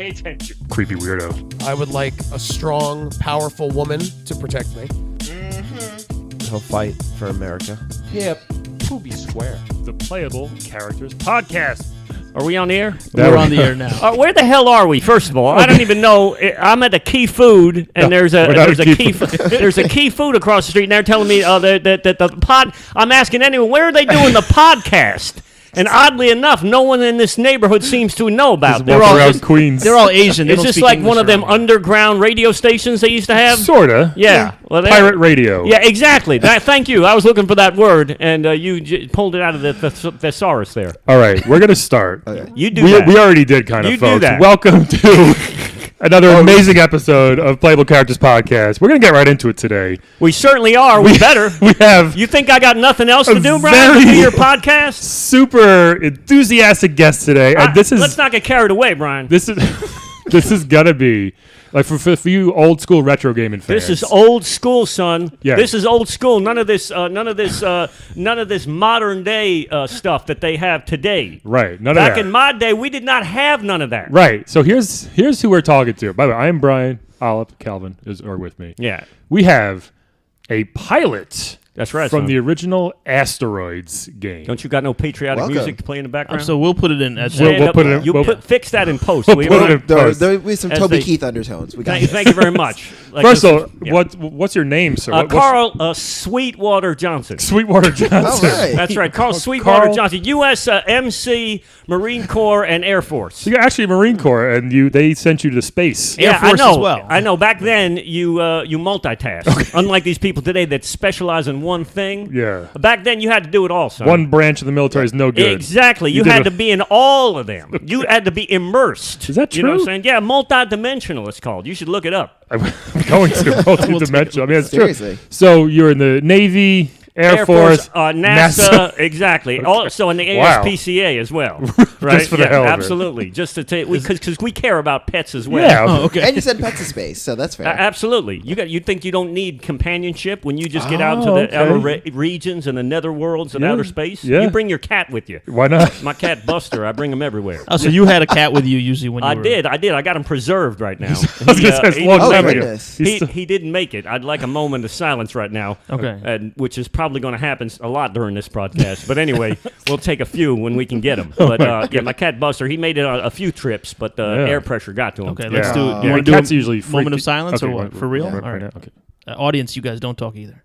Pay attention. Creepy weirdo. I would like a strong, powerful woman to protect me. He'll fight for America. Hip. Poopy square. The Playable Characters Podcast. Are we on the air? We're on the air now. Where the hell are we? First of all, I don't even know. I'm at a Key Food, and there's a there's a Key Food across the street, and they're telling me that the pod. I'm asking anyone, where are they doing the podcast? And oddly enough, no one in this neighborhood seems to know about They're all around Queens. They're all Asian. They It's don't just speak like English one of them around here. underground radio stations they used to have. Sorta. Yeah. Well, Pirate radio. Yeah, exactly. Thank you. I was looking for that word, and you pulled it out of the thesaurus there. All right, we're gonna start. You do that. We already did, kind of, You do folks. that. Welcome to another amazing episode of Playable Characters Podcast. We're gonna get right into it today. We certainly are. We better. We have You think I got nothing else to do, Brian? very- To do your podcast? super enthusiastic guest today, and Let's not get carried away, Brian. this is gonna be like for you old school retro gaming fans. This is old school, son. Yeah. This is old school. None of this modern day stuff that they have today. Right. None Back of that. in my day, we did not have none of that. Right. So here's who we're talking to. By the way, I am Brian. Olive, Calvin are with me. Yeah, We have a pilot. that's right. From son. the original Asteroids game. Don't you got no patriotic Welcome. music to play in the background? So we'll put it in as We'll put it in- Fix that in post. We'll will you? put it in There post. will be some As Toby they- Keith undertones. We got Thank you very much. Like First this of all, is- yeah. what's your name, sir? What's Carl Sweetwater Johnson. Sweetwater Johnson. All right. That's right, Carl Sweetwater Carl- Johnson, U.S. MC, Marine Corps, and Air Force. So you're actually Marine Corps, and they sent you to space. Air Force I know. as well. I know. Back then, you multitask. Unlike these people today that specialize in one thing. Yeah. Back then, you had to do it all, son. One branch of the military is no good. Exactly. You did had a- to be in all of them. You had to be immersed. Is that You know what I'm true? saying? Yeah, multidimensional it's called. You should look it up. I'm going to multi-dimensional. I mean, it's true. Seriously. So you're in the Navy, Air Force, NASA, exactly. Also in the Wow. ASPCA as well, right? for the hell of it. absolutely. Just to take because we care about pets as well. Yeah. Oh, okay. And you sent pets to space, so that's fair. Absolutely. You think you don't need companionship when you just get out to Oh, the okay. outer regions and the netherworlds and Yeah, outer space? yeah. You bring your cat with you. Why not? My cat Buster, I bring him everywhere. Oh, so you had a cat with you usually when you I were... did. I got him preserved right now. I was gonna say, it's a he long didn't time make ago. goodness. He's still- he didn't make it. I'd like a moment of silence right now. Okay. And which is probably going to happen a lot during this broadcast. But anyway, we'll take a few when we can get them. But yeah, my cat Buster, he made it on a few trips, but air pressure got to him. Okay, Yeah. let's do it. You Yeah, want to do cats a usually moment freak of silence okay, or what? For real? right All right. now? Okay. Audience, you guys don't talk either.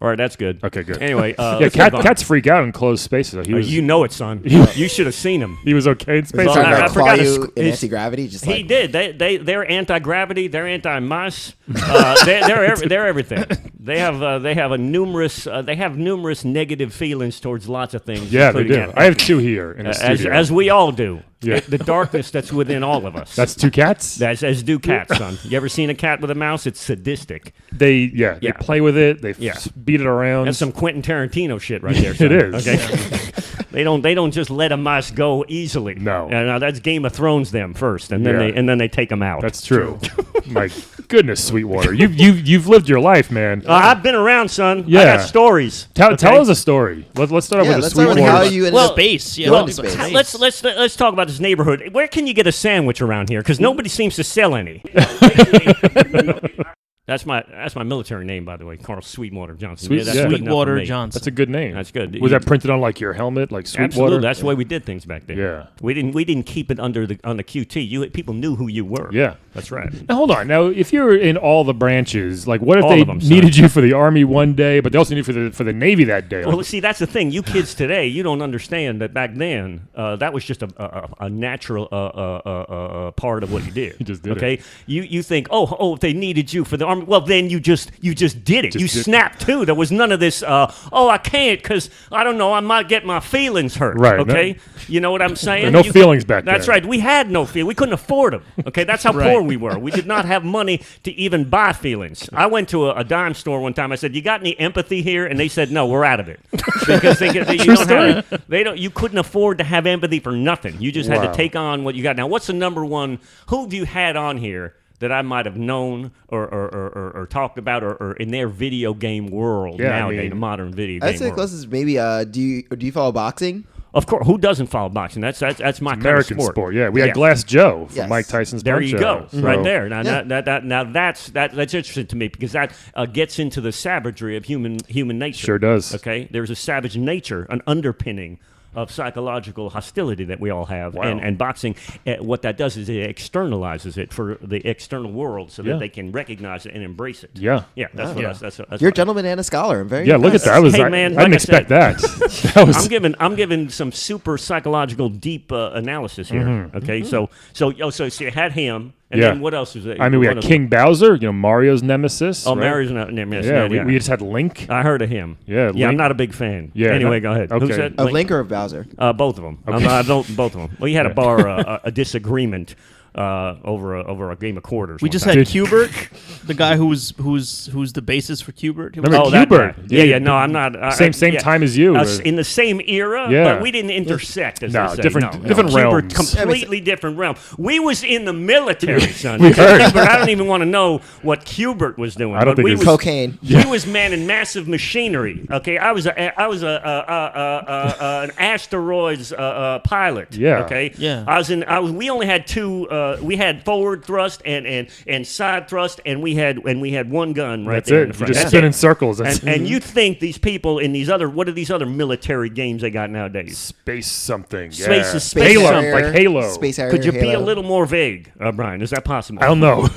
All right, that's good. Okay, good. Anyway, Yeah, let's move on. cats freak out in closed spaces. He was You know it, son. You should have seen him. he was okay in space. He's Well, trying I to forgot claw his- you in his- anti-gravity. Just He like, did. They're anti-gravity. They're anti-mice. They're everything. They have numerous negative feelings towards lots of things. Yeah, they including do. I have two here in the studio. as we all do. Yeah. The darkness that's within all of us. That's two cats. That's as do cats, son. You ever seen a cat with a mouse? It's sadistic. They Yeah. play with it. They Yeah. beat it around. That's some Quentin Tarantino shit right there. Son. It is. Okay. They don't just let a mouse go easily. No. No, that's Game of Thrones them first, and then Yeah. they take them out. That's true. My goodness, Sweetwater, you've lived your life, man. I've been around, son. I Yeah. got stories. Tell okay? us a story. Let's start off yeah, with a let's start with Sweetwater. how you ended Well, up. Space. Yeah. Well, let's do space. Let's talk about this neighborhood. Where can you get a sandwich around here? Because nobody seems to sell any. That's my military name, by the way, Carl Sweetwater Johnson. That's yeah. good enough for Sweetwater me. Johnson. That's a good name. That's good. Was that printed on like your helmet, like Sweetwater? Absolutely. That's the way we did things back then. Yeah. We didn't keep it on the QT. People knew who you were. Yeah. That's right. Now hold on. Now, if you're in all the branches, like what if All they of them, son. needed you for the Army one day, but they also need you for the Navy that day? Well, see, that's the thing. You kids today, you don't understand that back then, that was just a natural part of what you did. You just did okay? You think, if they needed you for the Army, well, then you just did it. You snapped too. There was none of this, I can't because, I don't know, I might get my feelings hurt. Right. Okay? You know what I'm saying? There were no feelings back then. That's right. We had no feelings. We couldn't afford them. Okay? That's how poor we were. We did not have money to even buy feelings. I went to a dime store one time. I said, "You got any empathy here?" And they said, "No, we're out of it." Because you couldn't afford to have empathy for nothing. You just had to take on what you got. Now, what's the number one? Who have you had on here that I might have known or talked about or in their video game world nowadays, the modern video game I'd say world? closest maybe. Do you follow boxing? Of course, who doesn't follow boxing? That's my kind American of sport. Yeah, we had Glass Joe from Yes. Mike Tyson's There Punch you go, Out. right So- there. Now that's interesting to me because that gets into the savagery of human nature. Sure does. Okay, there's a savage nature, an underpinning of psychological hostility that we all have, Wow. and boxing, what that does is it externalizes it for the external world so that they can recognize it and embrace it. Yeah. That's what that's You're a what- gentleman and a scholar. I'm very Yeah, look at that. Hey, man, I like didn't I expect said- that. That was I'm giving some super psychological deep analysis here. Okay, so you had him, and Yeah. then what else was it? I mean, we What had else? King Bowser, Mario's nemesis. Oh, right? Mario's not nemesis. Yeah, Yeah, we just had Link. I heard of him. Yeah, I'm Link. not a big fan. Yeah, Anyway, no- go ahead. okay. Who said Of Link or of Bowser? Both of them. I don't both of them. We had a bar a disagreement over a game of quarters. We one just time. had Qbert, the guy who's the basis for Qbert. He was- Remember that Qbert? guy. Yeah. No, I'm not. Same time as you. In the same era, Yeah. but we didn't intersect. As No, they say. different Qbert, realms. completely different realm. We was in the military, son. We heard. Qbert, I don't even want to know what Qbert was doing. I don't but think we it was- was Cocaine. He was manning massive machinery. Okay, I was an Asteroids pilot. Yeah. Okay. Yeah. We only had two. We had forward thrust and side thrust, and we had one gun right That's there it. in the You front. just That's spin it. in circles. That's And you think these people in these other, what are these other military games they got nowadays? space something. Space Yeah. is space Halo, something. like Halo. Space Harrier. Could you be a Halo. little more vague, Brian? Is that possible? I don't know.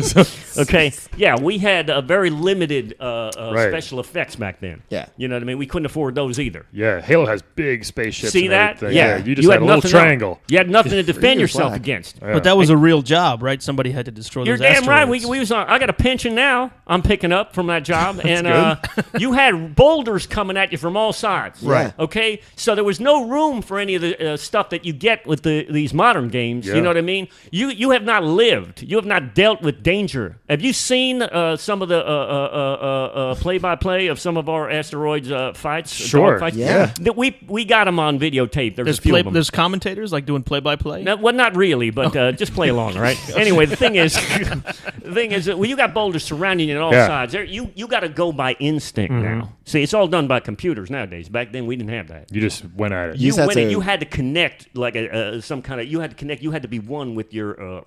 Okay, yeah, we had a very limited Right. special effects back then. Yeah. You know what I mean? We couldn't afford those either. Yeah, Halo has big spaceships. See and that? everything. Yeah. You just had a little nothing triangle. else. You had nothing to defend Your yourself flag. against. But that was a real job, right? Somebody had to destroy You're those damn right. asteroids. We was on. I got a pension now. I'm picking up from that job, and you had boulders coming at you from all sides. Right. Okay. So there was no room for any of the stuff that you get with these modern games. Yeah. You know what I mean? You have not lived. You have not dealt with danger. Have you seen some of the play-by-play of some of our asteroids fights? Sure. Dog fights? Yeah. That we got them on videotape. There's a few of them. There's commentators like doing play-by-play. No, well, not really, but just play along, all right? Anyway, the thing is, well, you got boulders surrounding you on all Yeah. sides. You got to go by instinct now. See, it's all done by computers nowadays. Back then, we didn't have that. You just went at it. You just had to- You had to connect like some kind of. You had to connect. You had to be one with your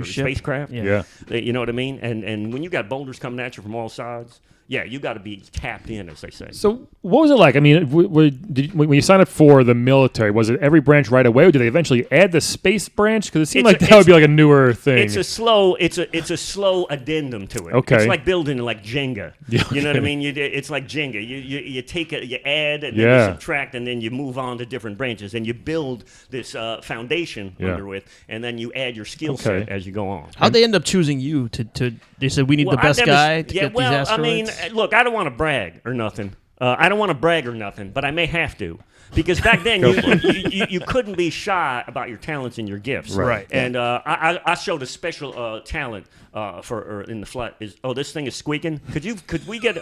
ship. spacecraft. Yeah. Yeah. You know what I mean? And when you got boulders coming at you from all sides, yeah, you got to be tapped in, as they say. So what was it like? I mean, when you signed up for the military, was it every branch right away, or did they eventually add the space branch? Because it seemed It's like a- that would be like a newer thing. It's a slow addendum to it. Okay. It's like building like Jenga. Yeah, You know what I okay. mean? It's like Jenga. You take it, you add, and then Yeah. you subtract, and then you move on to different branches, and you build this foundation Yeah. under it, and then you add your skill Okay. set as you go on. How'd they end up choosing you to? They said we need the I best never- guy to yeah, get well, these asteroids. I mean, look, I don't want to brag or nothing. But I may have to. Because back then, you couldn't be shy about your talents and your gifts. Right. And I showed a special talent in the flight. This thing is squeaking. Could we get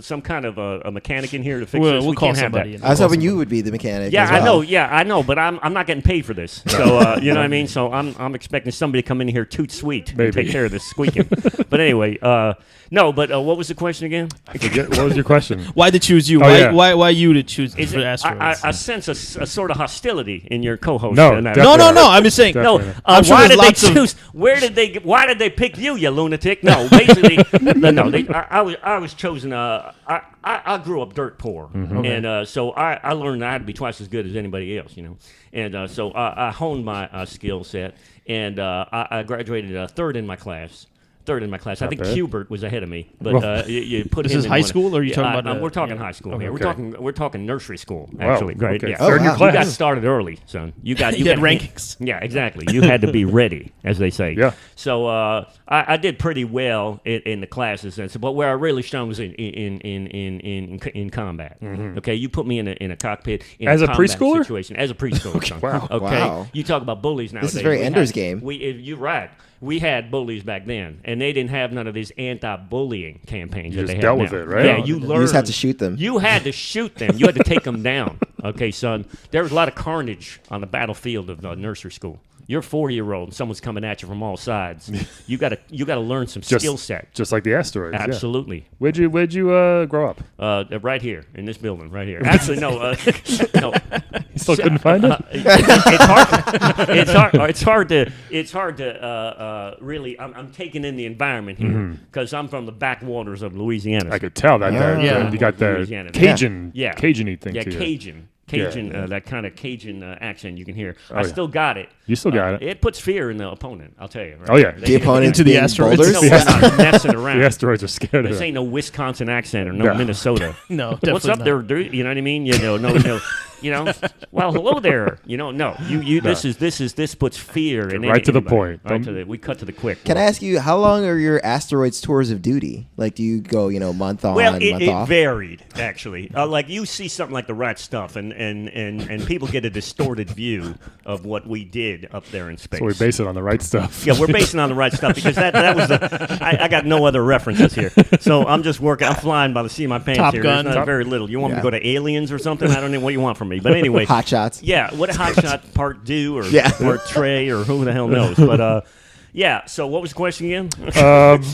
some kind of a mechanic in here to fix this? We'll We call can't have somebody. that. in. I was hoping you would be the mechanic. Yeah, as well. I know, but I'm not getting paid for this. So you know what I mean. So I'm expecting somebody to come in here toot sweet Maybe. and take care of this squeaking. But anyway, no. But what was the question again? What was your question? Why they choose you? Oh, yeah. Why you to choose Is for it, asteroids? I sense a sort of hostility in your co-host. No, in that. definitely. no. I'm just saying. Definitely. No, Definitely. I'm sure why there's did they lots of- choose? Why did they pick you, you lunatic? No, basically, I was chosen. I grew up dirt poor, and so I learned I had to be twice as good as anybody else, you know. And so I honed my skill set, and I graduated third in my class. I think bad. Qbert was ahead of me, but you put Is him this in high one- school, or are you talking about? we're talking high school here. Okay. We're talking nursery school Wow, actually. Great, okay. yeah. Third in your wow. class. You got started early, son. You You had got rankings. Yeah, exactly. You had to be ready, as they say. Yeah. So I did pretty well in the classes, but where I really shone was in combat. Okay, you put me in a cockpit in As a combat preschooler? situation as a preschooler. son. Wow. Okay. Wow. You talk about bullies nowadays. is very We Ender's had- Game. You're right. We had bullies back then, and they didn't have none of these anti-bullying campaigns. You that just they dealt have with now. it, right? Yeah, You you You learned. just had to shoot them. You had to shoot them. You had to take them down. Okay, son. There was a lot of carnage on the battlefield of nursery school. You're a 4-year-old and someone's coming at you from all sides. You gotta learn some skill set. Just like the asteroids. Yeah. Absolutely. Where'd you grow up? Right here in this building, right here. Actually, no, no. You still couldn't find it? It's hard to really. I'm taking in the environment here because I'm from the backwaters of Louisiana. I could tell that. You got the Louisiana. Cajun, Yeah. Cajun-y thing Yeah, to you. Cajun, that kind of Cajun accent you can hear. I yeah. still got it. You still got it. It puts fear in the opponent, I'll tell you. Right? Oh, yeah. The opponent Into the being asteroids? boulders? No, we're not messing around. The asteroids are scared of This it. ain't no Wisconsin accent or no Minnesota. No, definitely What's up not. there, dude? You know what I mean? No. Well, hello there. No. This puts fear in Right to the anybody. point. We cut to the quick. Can I ask you, how long are your asteroids tours of duty? Like, do you go, month on, Well, month it off? varied actually. Like you see something like the right stuff, and people get a distorted view of what we did up there in space. So we base it on the right stuff. Yeah, we're basing on the right stuff because that was I got no other references here. So I'm just working. I'm flying by the seat of my pants Top here. Gun. There's not very little. You want me to go to Aliens or something? I don't know what you want from me. But anyway. Hot shots. Yeah, what a Hot Shot Part 2 or Yeah. Part Trey or who the hell knows. But yeah, so what was the question again?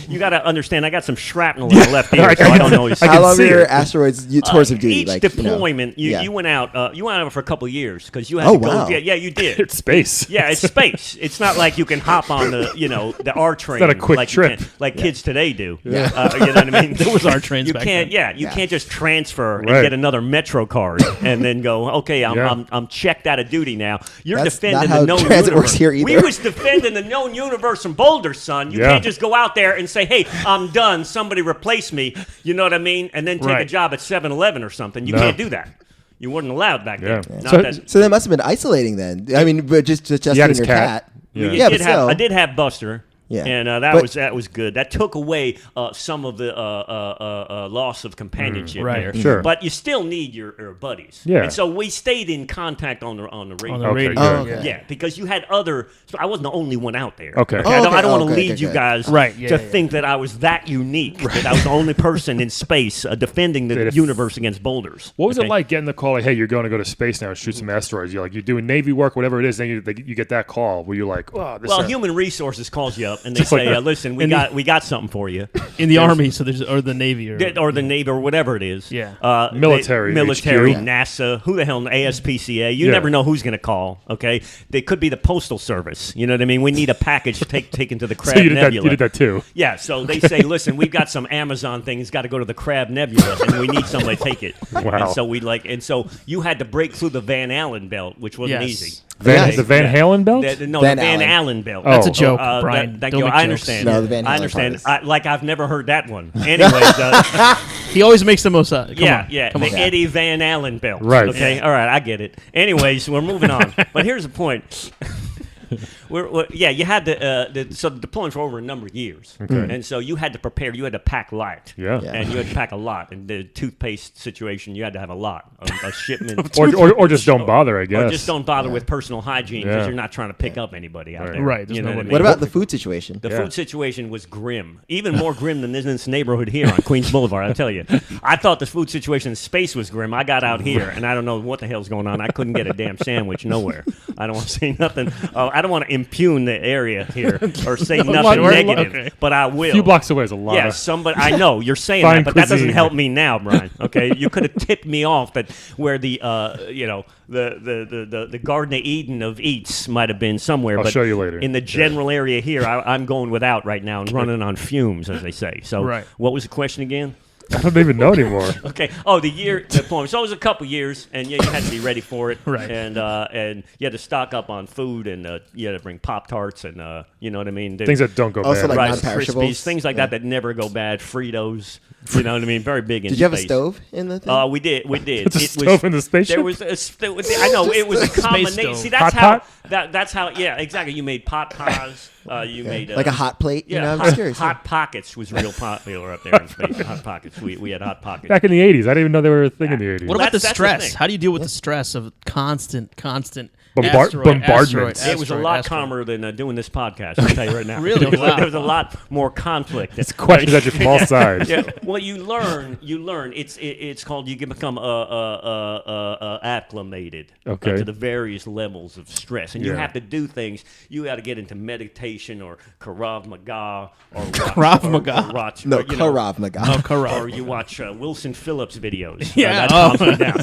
You got to understand, I got some shrapnel in my left ear, so I don't know. How long are your asteroids tours of duty? Each Like, deployment, yeah. you went out. You went out for a couple of years because you had Oh, to go. wow. Yeah, you did. It's space. Yeah, it's space. It's not like you can hop on the R train. not a quick like trip. Kids today do. Yeah. You know what I mean? There was R trains You back can't. then. Yeah, you can't just transfer and Right. get another Metro card and then go. Okay, Yeah. I'm checked out of duty now. You're That's defending not how the known transit universe. works here either. We was defending the known universe from Boulders, son. You Yeah. can't just go out there and say, "Hey, I'm done. Somebody replace me." You know what I mean? And then take a Right. job at 7-Eleven or something. You No. can't do that. You weren't allowed back then. Yeah. Not So- that. So that must have been isolating then. I mean, but just had you and his your cat. cat. Yeah. You Yeah, did but have, still. I did have Buster. Yeah. And But- that was good. That took away some of the loss of companionship Right. there. Sure. But you still need your buddies. Yeah. And so we stayed in contact on the radio. On the Okay, radio. good. Oh, okay. Yeah, because you had other. So I wasn't the only one out there. Okay. I don't, okay. I don't want to Okay, lead okay, you okay. guys Right, yeah, to yeah. think that I was that unique. That I was the only person in space defending the That if- universe against boulders. What was Okay? it like getting the call? Like, hey, you're going to go to space now and shoot some asteroids. You're doing Navy work, whatever it is. Then you get that call where you're like, oh, this. Well, human resources calls you up and they Just like say, that. "Listen, we got something for you." In the Army, so there's or the Navy or The Navy or whatever it is. Yeah. Military, military, HQ. NASA, who the hell, ASPCA. You Yeah. never know who's going to call. Okay, they could be the Postal Service. You know what I mean? We need a package taken to the Crab So you did that. Nebula. You did that too. Yeah, so they say, listen, we've got some Amazon things, got to go to the Crab Nebula, and we need somebody to take it. Wow. And so you had to break through the Van Allen belt, which wasn't Yes. easy. The Van Halen belt. No, Van the Van Allen. Allen belt. That's a joke, Brian. Thank Don't you. make I jokes. understand. No, the Van Halen I understand. part Like I've never heard that one. Anyways, He always makmakes the most. Come yeah, on. yeah, Come the on. Eddie Van Allen belt. Right. Okay. Yeah. All right. I get it. Anyways, we're moving on. But here's the point. You had to so deploying for over a number of years, and so you had to prepare. You had to pack light, Yeah. Yeah. and you had to pack a lot. And the toothpaste situation, you had to have a lot, a shipment, Or just don't bother, I guess. or just don't bother with personal hygiene because Yeah. you're not trying to pick up anybody out there. Right, there's You know nobody. what I What mean? about the food situation? The Yeah. food situation was grim, even more grim than in this neighborhood here on Queens Boulevard. I tell you, I thought the food situation in space was grim. I got out here and I don't know what the hell's going on. I couldn't get a damn sandwich nowhere. I don't want to say nothing. I don't want to impugn the area here or say nothing sure. negative, Okay. but I will. A few blocks away is a lot. Yeah, of, somebody. I know you're saying Fine that, but that doesn't cuisine. help me now, Brian. Okay, you could have tipped me off that where the the Garden of Eden of eats might have been somewhere. I'll but show you later. In the general area here, I'm going without right now and running on fumes, as they say. So, Right. what was the question again? I don't even know anymore. Okay. Oh, the year deployment. So it was a couple years, and yeah, you had to be ready for it. Right. And you had to stock up on food, and you had to bring Pop-Tarts, and you know what I mean. Things that don't go Also, bad. like Rice non-perishables? Krispies, things like that never go bad. Fritos, you know what I mean. Very big in Did you have a space. stove in the thing? We did. It's a stove in the spaceship? There was I know it was a combination. stove. See, that's Hot how that's how. Yeah, exactly. You made pot pies. You made like a hot plate? Yeah, I'm just curious. hot pockets was real popular up there in space. Hot pockets. Pockets. We had Hot Pockets. Back in the 80s. I didn't even know they were a thing in the 80s. What about the That's the stress? thing. How do you deal with the stress of constant Bombardment. It was a lot calmer than doing this podcast. I'll tell you right now. Really? There was a lot more conflict. It's questions at you from all sides. Yeah. Well, you learn. It's called. You can become acclimated Okay. to the various levels of stress, and you Yeah. have to do things. You got to get into meditation or Krav Maga or Krav Maga. or watch, No, or, you know, Karav Maga. or you watch Wilson Phillips videos. Yeah. That calms me down.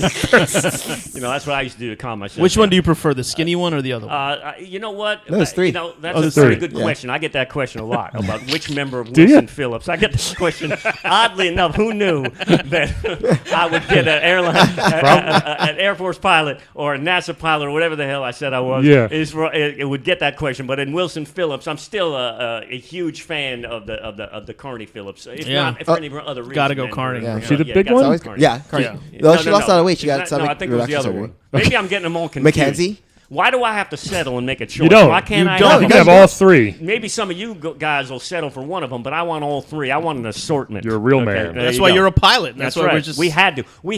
That's what I used to do to calm myself. Which one down. do you prefer, the skinny one or the other one? You know what? No, it's three. That's there's a very three. good question. I get that question a lot about which member of Do you? Wilson Phillips. I get this question. Oddly enough, who knew that I would get an airline, an Air Force pilot or a NASA pilot or whatever the hell I said I was? Yeah. It would get that question. But in Wilson Phillips, I'm still a huge fan of the Carney Phillips. If Yeah. not for any other reason. Gotta go than- Carney. Yeah. She the big gotta one? go Always, Carney. yeah, Cardi. Yeah. Well, she lost a lot of weight. She got No, stomach I think it was the other reduction one. surgery. Maybe I'm getting them all confused. Mackenzie? Why do I have to settle and make a choice? You don't. Why can't I? You have- can have all three. Maybe some of you guys will settle for one of them, but I want all three. I want an assortment. You're a real man. there That's you why go. you're a pilot. And That's why right. we're just. We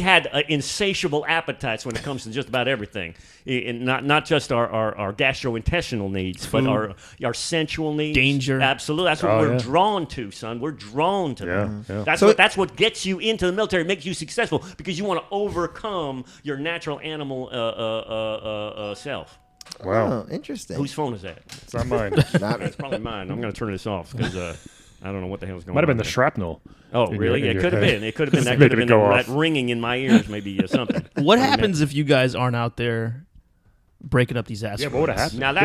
had insatiable appetites when it comes to just about everything. Not just our gastrointestinal needs, but our sensual needs. Danger. Absolutely. That's what Oh, we're yeah. drawn to, son. We're drawn to them. Yeah. That's what gets you into the military, makes you successful, because you want to overcome your natural animal self. Wow. Oh, interesting. Whose phone is that? It's not mine. Not me. It's probably mine. I'm going to turn this off because I don't know what the hell's going on. Might have been the there. shrapnel. Oh, in really? your- in It your could have head. been. It could have been. That Making could have it been go that off. ringing in my ears, maybe something. What happens if you guys aren't out there breaking up these asteroids? Yeah, what would have happened? Now Good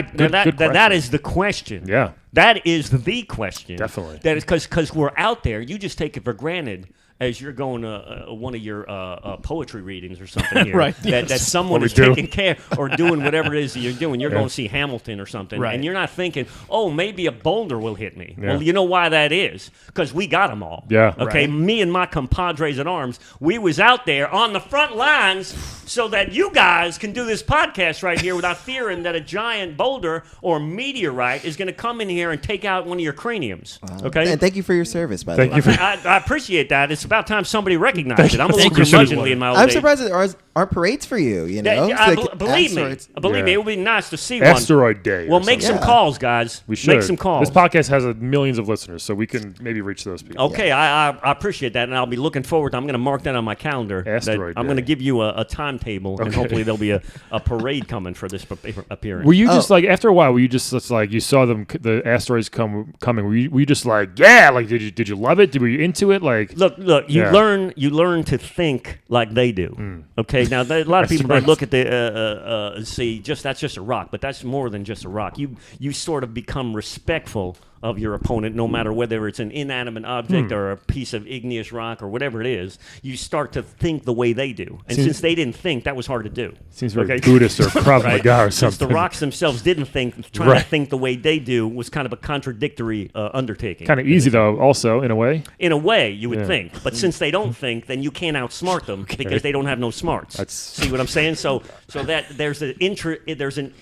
that question. is the question. Yeah. That is the question. Definitely. That is because we're out there. You just take it for granted as you're going to one of your poetry readings or something here. Right, That yes. someone What is we do. taking care or doing whatever it is that you're doing. You're Yeah. going to see Hamilton or something. Right. And you're not thinking, oh, maybe a boulder will hit me. Yeah. Well, you know why that is? Because we got them all. Yeah. Okay. Right. Me and my compadres at arms, we was out there on the front lines so that you guys can do this podcast right here without fearing that a giant boulder or meteorite is going to come in here and take out one of your craniums. Okay. And thank you for your service, by the Thank way. you for. I appreciate that. It's about time somebody recognized it. I'm a little Thank you. curmudgeonly in my old I'm age. surprised that there aren't parades for you, you know? Yeah, It's like believe me, asteroids. believe me, Yeah. it would be nice to see Asteroid Day. one. Well, or make something. some calls, guys. We should. Make some calls. This podcast has millions of listeners, so we can maybe reach those people. Okay, I appreciate that, and I'll be looking forward to. I'm going to mark that on my calendar. that Asteroid I'm Day. going to give you a timetable, and Okay. hopefully there'll be a parade coming for this appearance. Were you just Oh. like after a while? Were you just like you saw them the asteroids coming? Were you just like yeah? Like did you love it? Were you into it? Like Look! You Yeah. learn to think like they do. Okay, now a lot of people right. that look at the see that's just a rock, but that's more than just a rock. You sort of become respectful of your opponent, no matter whether it's an inanimate object or a piece of igneous rock or whatever it is. You start to think the way they do, and since they didn't think, that was hard to do. seems very Okay. Buddhist or Krav Maga or Since something. the rocks themselves didn't think, trying to Right. think the way they do was kind of a contradictory undertaking. Kind of easy though, also in a way. In a way, you would Yeah. think, but since they don't think, then you can't outsmart them because they don't have no smarts. That's- See what I'm saying? So that there's an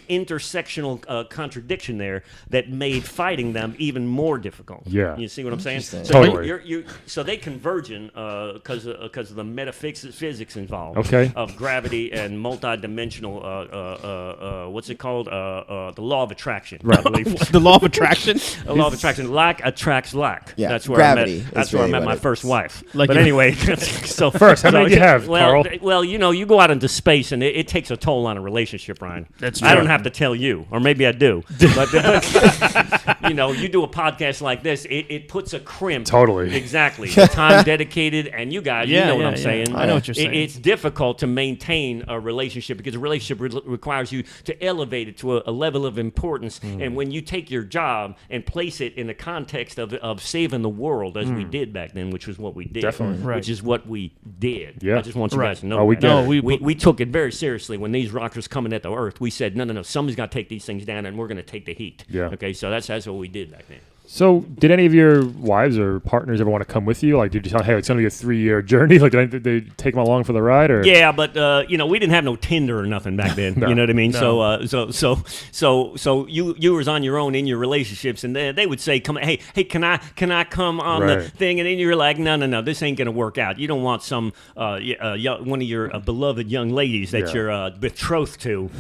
intersectional contradiction there that made fighting them even more difficult. Yeah. You see what I'm saying? Interesting. So Totally. so they converging because of the metaphysics involved. Okay. Of gravity and multidimensional what's it called? The law of attraction. I believe. The law of attraction. The law of attraction. Like attracts like. Yeah, That's where gravity I is met. That's where I really met what my it first is. wife. Like but you- anyway, so First, how many do you have, well, Carl? Well, you go out into space and it takes a toll on a relationship, Ryan. That's I true. don't have to tell you, or maybe I do. But you do a podcast like this, it puts a crimp. Totally. Exactly. The time dedicated, and you guys, Yeah, you know what yeah, I'm yeah. saying. I know what you're saying. It's difficult to maintain a relationship because a relationship requires you to elevate it to a level of importance. And when you take your job and place it in the context of saving the world, as we did back then, which was what we did, Definitely. Right. which is what we did. Yeah. I just want you Right. guys to know. Oh, we that. get No, it. we- We took it very seriously when these rockers coming at the Earth. We said, no, somebody's got to take these things down, and we're going to take the heat. Yeah. Okay, so that's what we did back then. So, did any of your wives or partners ever want to come with you? Like, did you tell, hey, it's going to be a 3-year journey? Like, did they take them along for the ride? Or Yeah, but we didn't have no Tinder or nothing back then. No. You know what I mean? No. So you was on your own in your relationships, and they would say, "Come, hey, can I come on the Right. thing?" And then you're like, "No, this ain't gonna work out. You don't want some one of your beloved young ladies that Yeah. you're betrothed to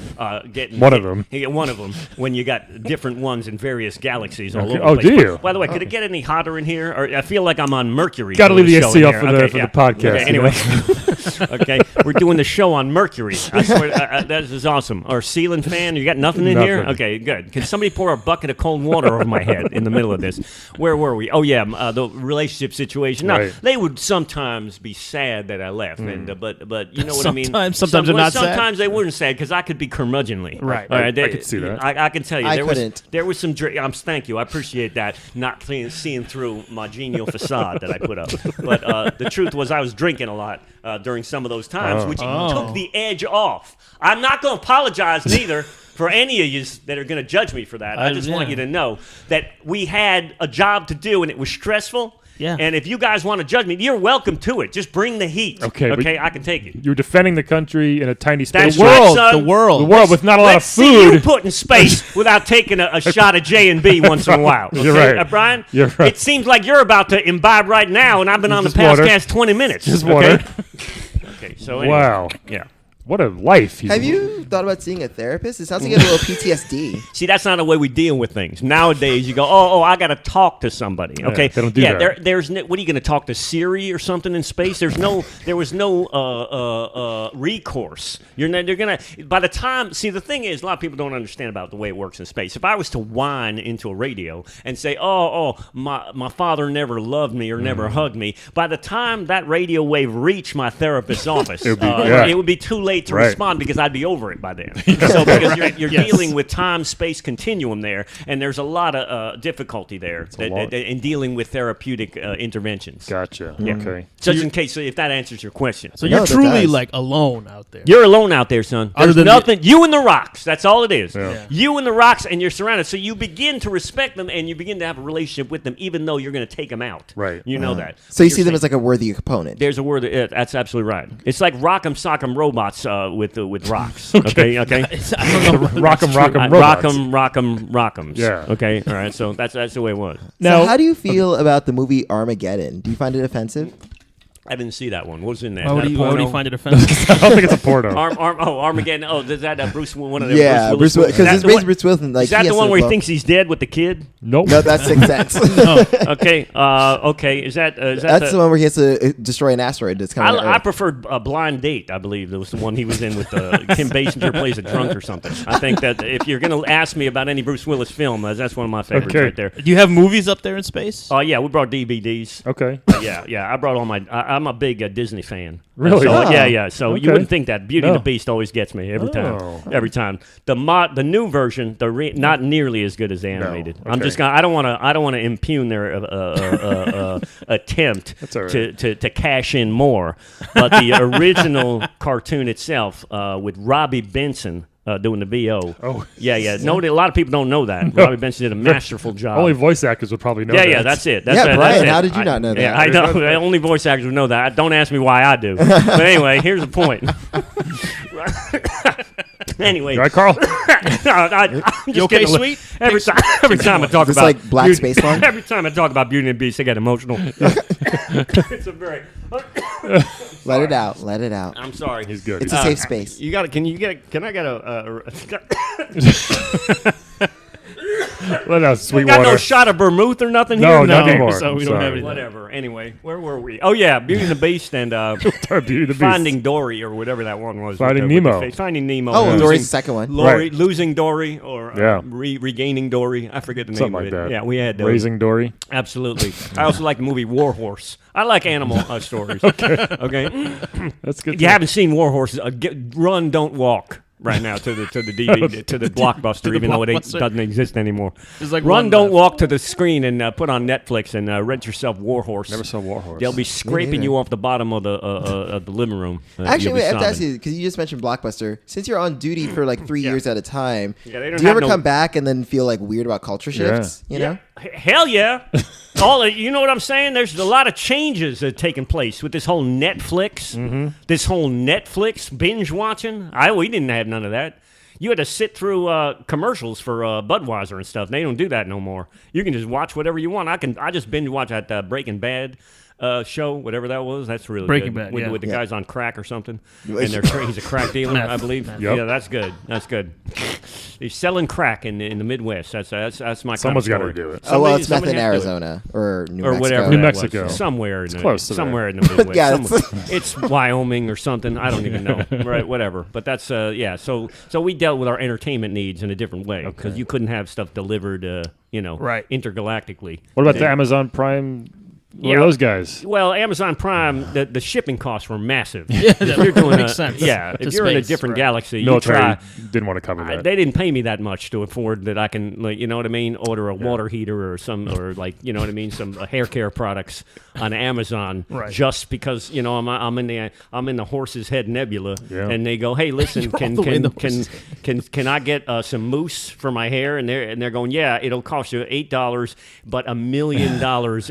getting One of them. one of them when you got different ones in various galaxies all Okay. over. Oh, the place. do you? By the way, could it get any hotter in here? Or I feel like I'm on Mercury. Gotta doing leave the show AC in up here. for the- Okay, for the yeah. podcast, Okay, you know? anyway. Okay, we're doing the show on Mercury. I swear, that is awesome. Or ceiling fan, you got nothing in here? Nothing. Okay, good. Can somebody pour a bucket of cold water over my head in the middle of this? Where were we? Oh, yeah, the relationship situation. Now, Right. they would sometimes be sad that I left, and but you know what I mean? Sometimes they're not sad. Sometimes they weren't sad because I could be curmudgeonly. Right. All I could see that. I can tell you. I there couldn't. There was some... thank you. I appreciate that. Not seeing through my genial facade that I put up. But the truth was I was drinking a lot during some of those times, which took the edge off. I'm not going to apologize neither for any of you that are going to judge me for that. I just want you to know that we had a job to do and it was stressful. Yeah. And if you guys want to judge me, you're welcome to it. Just bring the heat. Okay, but- I can take it. You were defending the country in a tiny space. That's The right, world, son. the world. The world with not a lot of Let's see you food. put in space without taking a shot of J&B once in a while. Okay? You're right. Brian? You're right. It seems like you're about to imbibe right now, and I've been on the Just water. podcast 20 minutes. Just okay? water. Okay, so anyway. Wow. Yeah. What a life. Have you thought about seeing a therapist? It sounds like you have a little PTSD. See, that's not the way we deal with things. Nowadays, you go, oh, I got to talk to somebody. Okay, they don't do that. There's what are you going to talk to Siri or something in space? There was no recourse. They're gonna. By the time, see, the thing is, a lot of people don't understand about the way it works in space. If I was to whine into a radio and say, my father never loved me or never hugged me, by the time that radio wave reached my therapist's office, it would be too late to respond because I'd be over it by then. So because you're dealing with time-space continuum there, and there's a lot of difficulty there in dealing with therapeutic interventions. Gotcha. Yeah. Okay. Just in case, if that answers your question. So you're that truly does. like alone out there. You're alone out there, son. Other There's than nothing. You and the rocks. That's all it is. Yeah. You and the rocks, and you're surrounded. So you begin to respect them, and you begin to have a relationship with them, even though you're going to take them out. Right. You know that. So you You're see them saying- as like a worthy opponent. There's a word. That's absolutely right. It's like rock'em sock'em robots with rocks. Okay. I don't know. Rock'em, rock'em, robots. Rock'ems. Yeah. Okay. All right. So that's the way it was. Now, So how do you feel about the movie Armageddon? Do you find it offensive? I didn't see that one. What was in there? Why would Is that a you porno? find it offensive? I don't think it's a porno. Armageddon. Oh, is that Bruce? One of the Yeah, Bruce Willis? because Is it's that the based one- Bruce Willis. Like, Is that he the has one to where he blow- thinks he's dead with the kid? Nope. No, that's Sixth Sense. Okay. Okay. Is that That's the one where he has to destroy an asteroid that's coming. I preferred Blind Date. I believe that was the one he was in with Kim Basinger plays a drunk or something. I think that if you're going to ask me about any Bruce Willis film, that's one of my favorites Okay. right there. Do you have movies up there in space? Oh yeah, we brought DVDs. Okay. Yeah. I brought all my. I'm a big Disney fan. Really? So, Oh. yeah. So you Okay. wouldn't think that. Beauty and No. the Beast always gets me every time. Oh. Every time. The new version, not nearly as good as the animated. I'm Okay. just gonna. I don't want to impugn their attempt That's all right. to cash in more. But the original cartoon itself, with Robbie Benson. Doing the VO. Oh. Yeah. No, a lot of people don't know that. Robbie Benson did a masterful job. Only voice actors would probably know that. Yeah, that's it. Yeah, Brian, that's it. how did you not know that? Yeah, I know. Only voice actors would know that. Don't ask me why I do. But anyway, here's the point. Anyway, You all right, Carl? I'm just You okay, getting sweet? Every time I talk This about like Black Beauty- Space One? every time I talk about Beauty and the Beast, I get emotional. It's a very. Let it out. Let it out. I'm sorry. He's good. It's a safe space. You got to. Can I get a? Let out sweet got water. no shot of vermouth or nothing No, here. not No, anymore. so we I'm don't have sorry. anything. Whatever. Anyway, where were we? Oh yeah, Beauty and the Beast and Beauty and the Beast. Finding Dory or whatever that one was. Finding with the Nemo. face. Finding Nemo. Oh, Losing- Dory's the second one. Right. Losing Dory or Yeah. regaining Dory. I forget the name Something of like it. that. Yeah, we had those. Raising Dory. Absolutely. I also like the movie War Horse. I like animal stories. Okay. That's good. If you haven't seen War Horse, Run, Don't Walk. right now to the DVD to the Blockbuster, even though it Blockbuster. doesn't exist anymore. There's like Run, one don't left. walk to the screen and put on Netflix and rent yourself Warhorse. Never saw Warhorse. They'll be scraping neither. you off the bottom of the living room. Actually, You'll wait, be I have to ask sobbing. you because you just mentioned Blockbuster. Since you're on duty for like 3 years at a time, Yeah, they don't do you have ever no- come back and then feel like weird about culture shifts? You know? Hell yeah. You know what I'm saying? There's a lot of changes that are taking place with this whole Netflix, this whole Netflix binge watching. We didn't have none of that. You had to sit through commercials for Budweiser and stuff. They don't do that no more. You can just watch whatever you want. I just binge watch that Breaking Bad show, whatever that was. That's really Breaking good. Bad, with, yeah. with the Yeah. guys on crack or something, and Meth. he's a crack dealer, I believe. Yep. Yeah, that's good. That's good. He's selling crack in the Midwest. That's my Someone's got got to to do it. Oh, well, it's Somebody meth in has to do it. Arizona or New Or Mexico. whatever. New that Mexico. was. Somewhere in close to somewhere in the Midwest. Yeah, it's- It's Wyoming or something. I don't even know. Right, whatever. But that's yeah. So we dealt with our entertainment needs in a different way because you couldn't have stuff delivered, Right. intergalactically. What about the Amazon Prime? What Yeah. are those guys? Well, Amazon Prime, the shipping costs were massive. Yeah, If you're doing makes sense. Yeah, To if you're in a space, different right. galaxy, you Military try. didn't want to cover that. They didn't pay me that much to afford that I can, like, you know what I mean, order a water heater or like, you know what I mean, some hair care products on Amazon, Right. just because I'm in the Horse's Head Nebula, Yeah. and they go, hey, listen, You're all the way in the can I get some mousse for my hair? And they're going, yeah, it'll cost you $8, but $1 million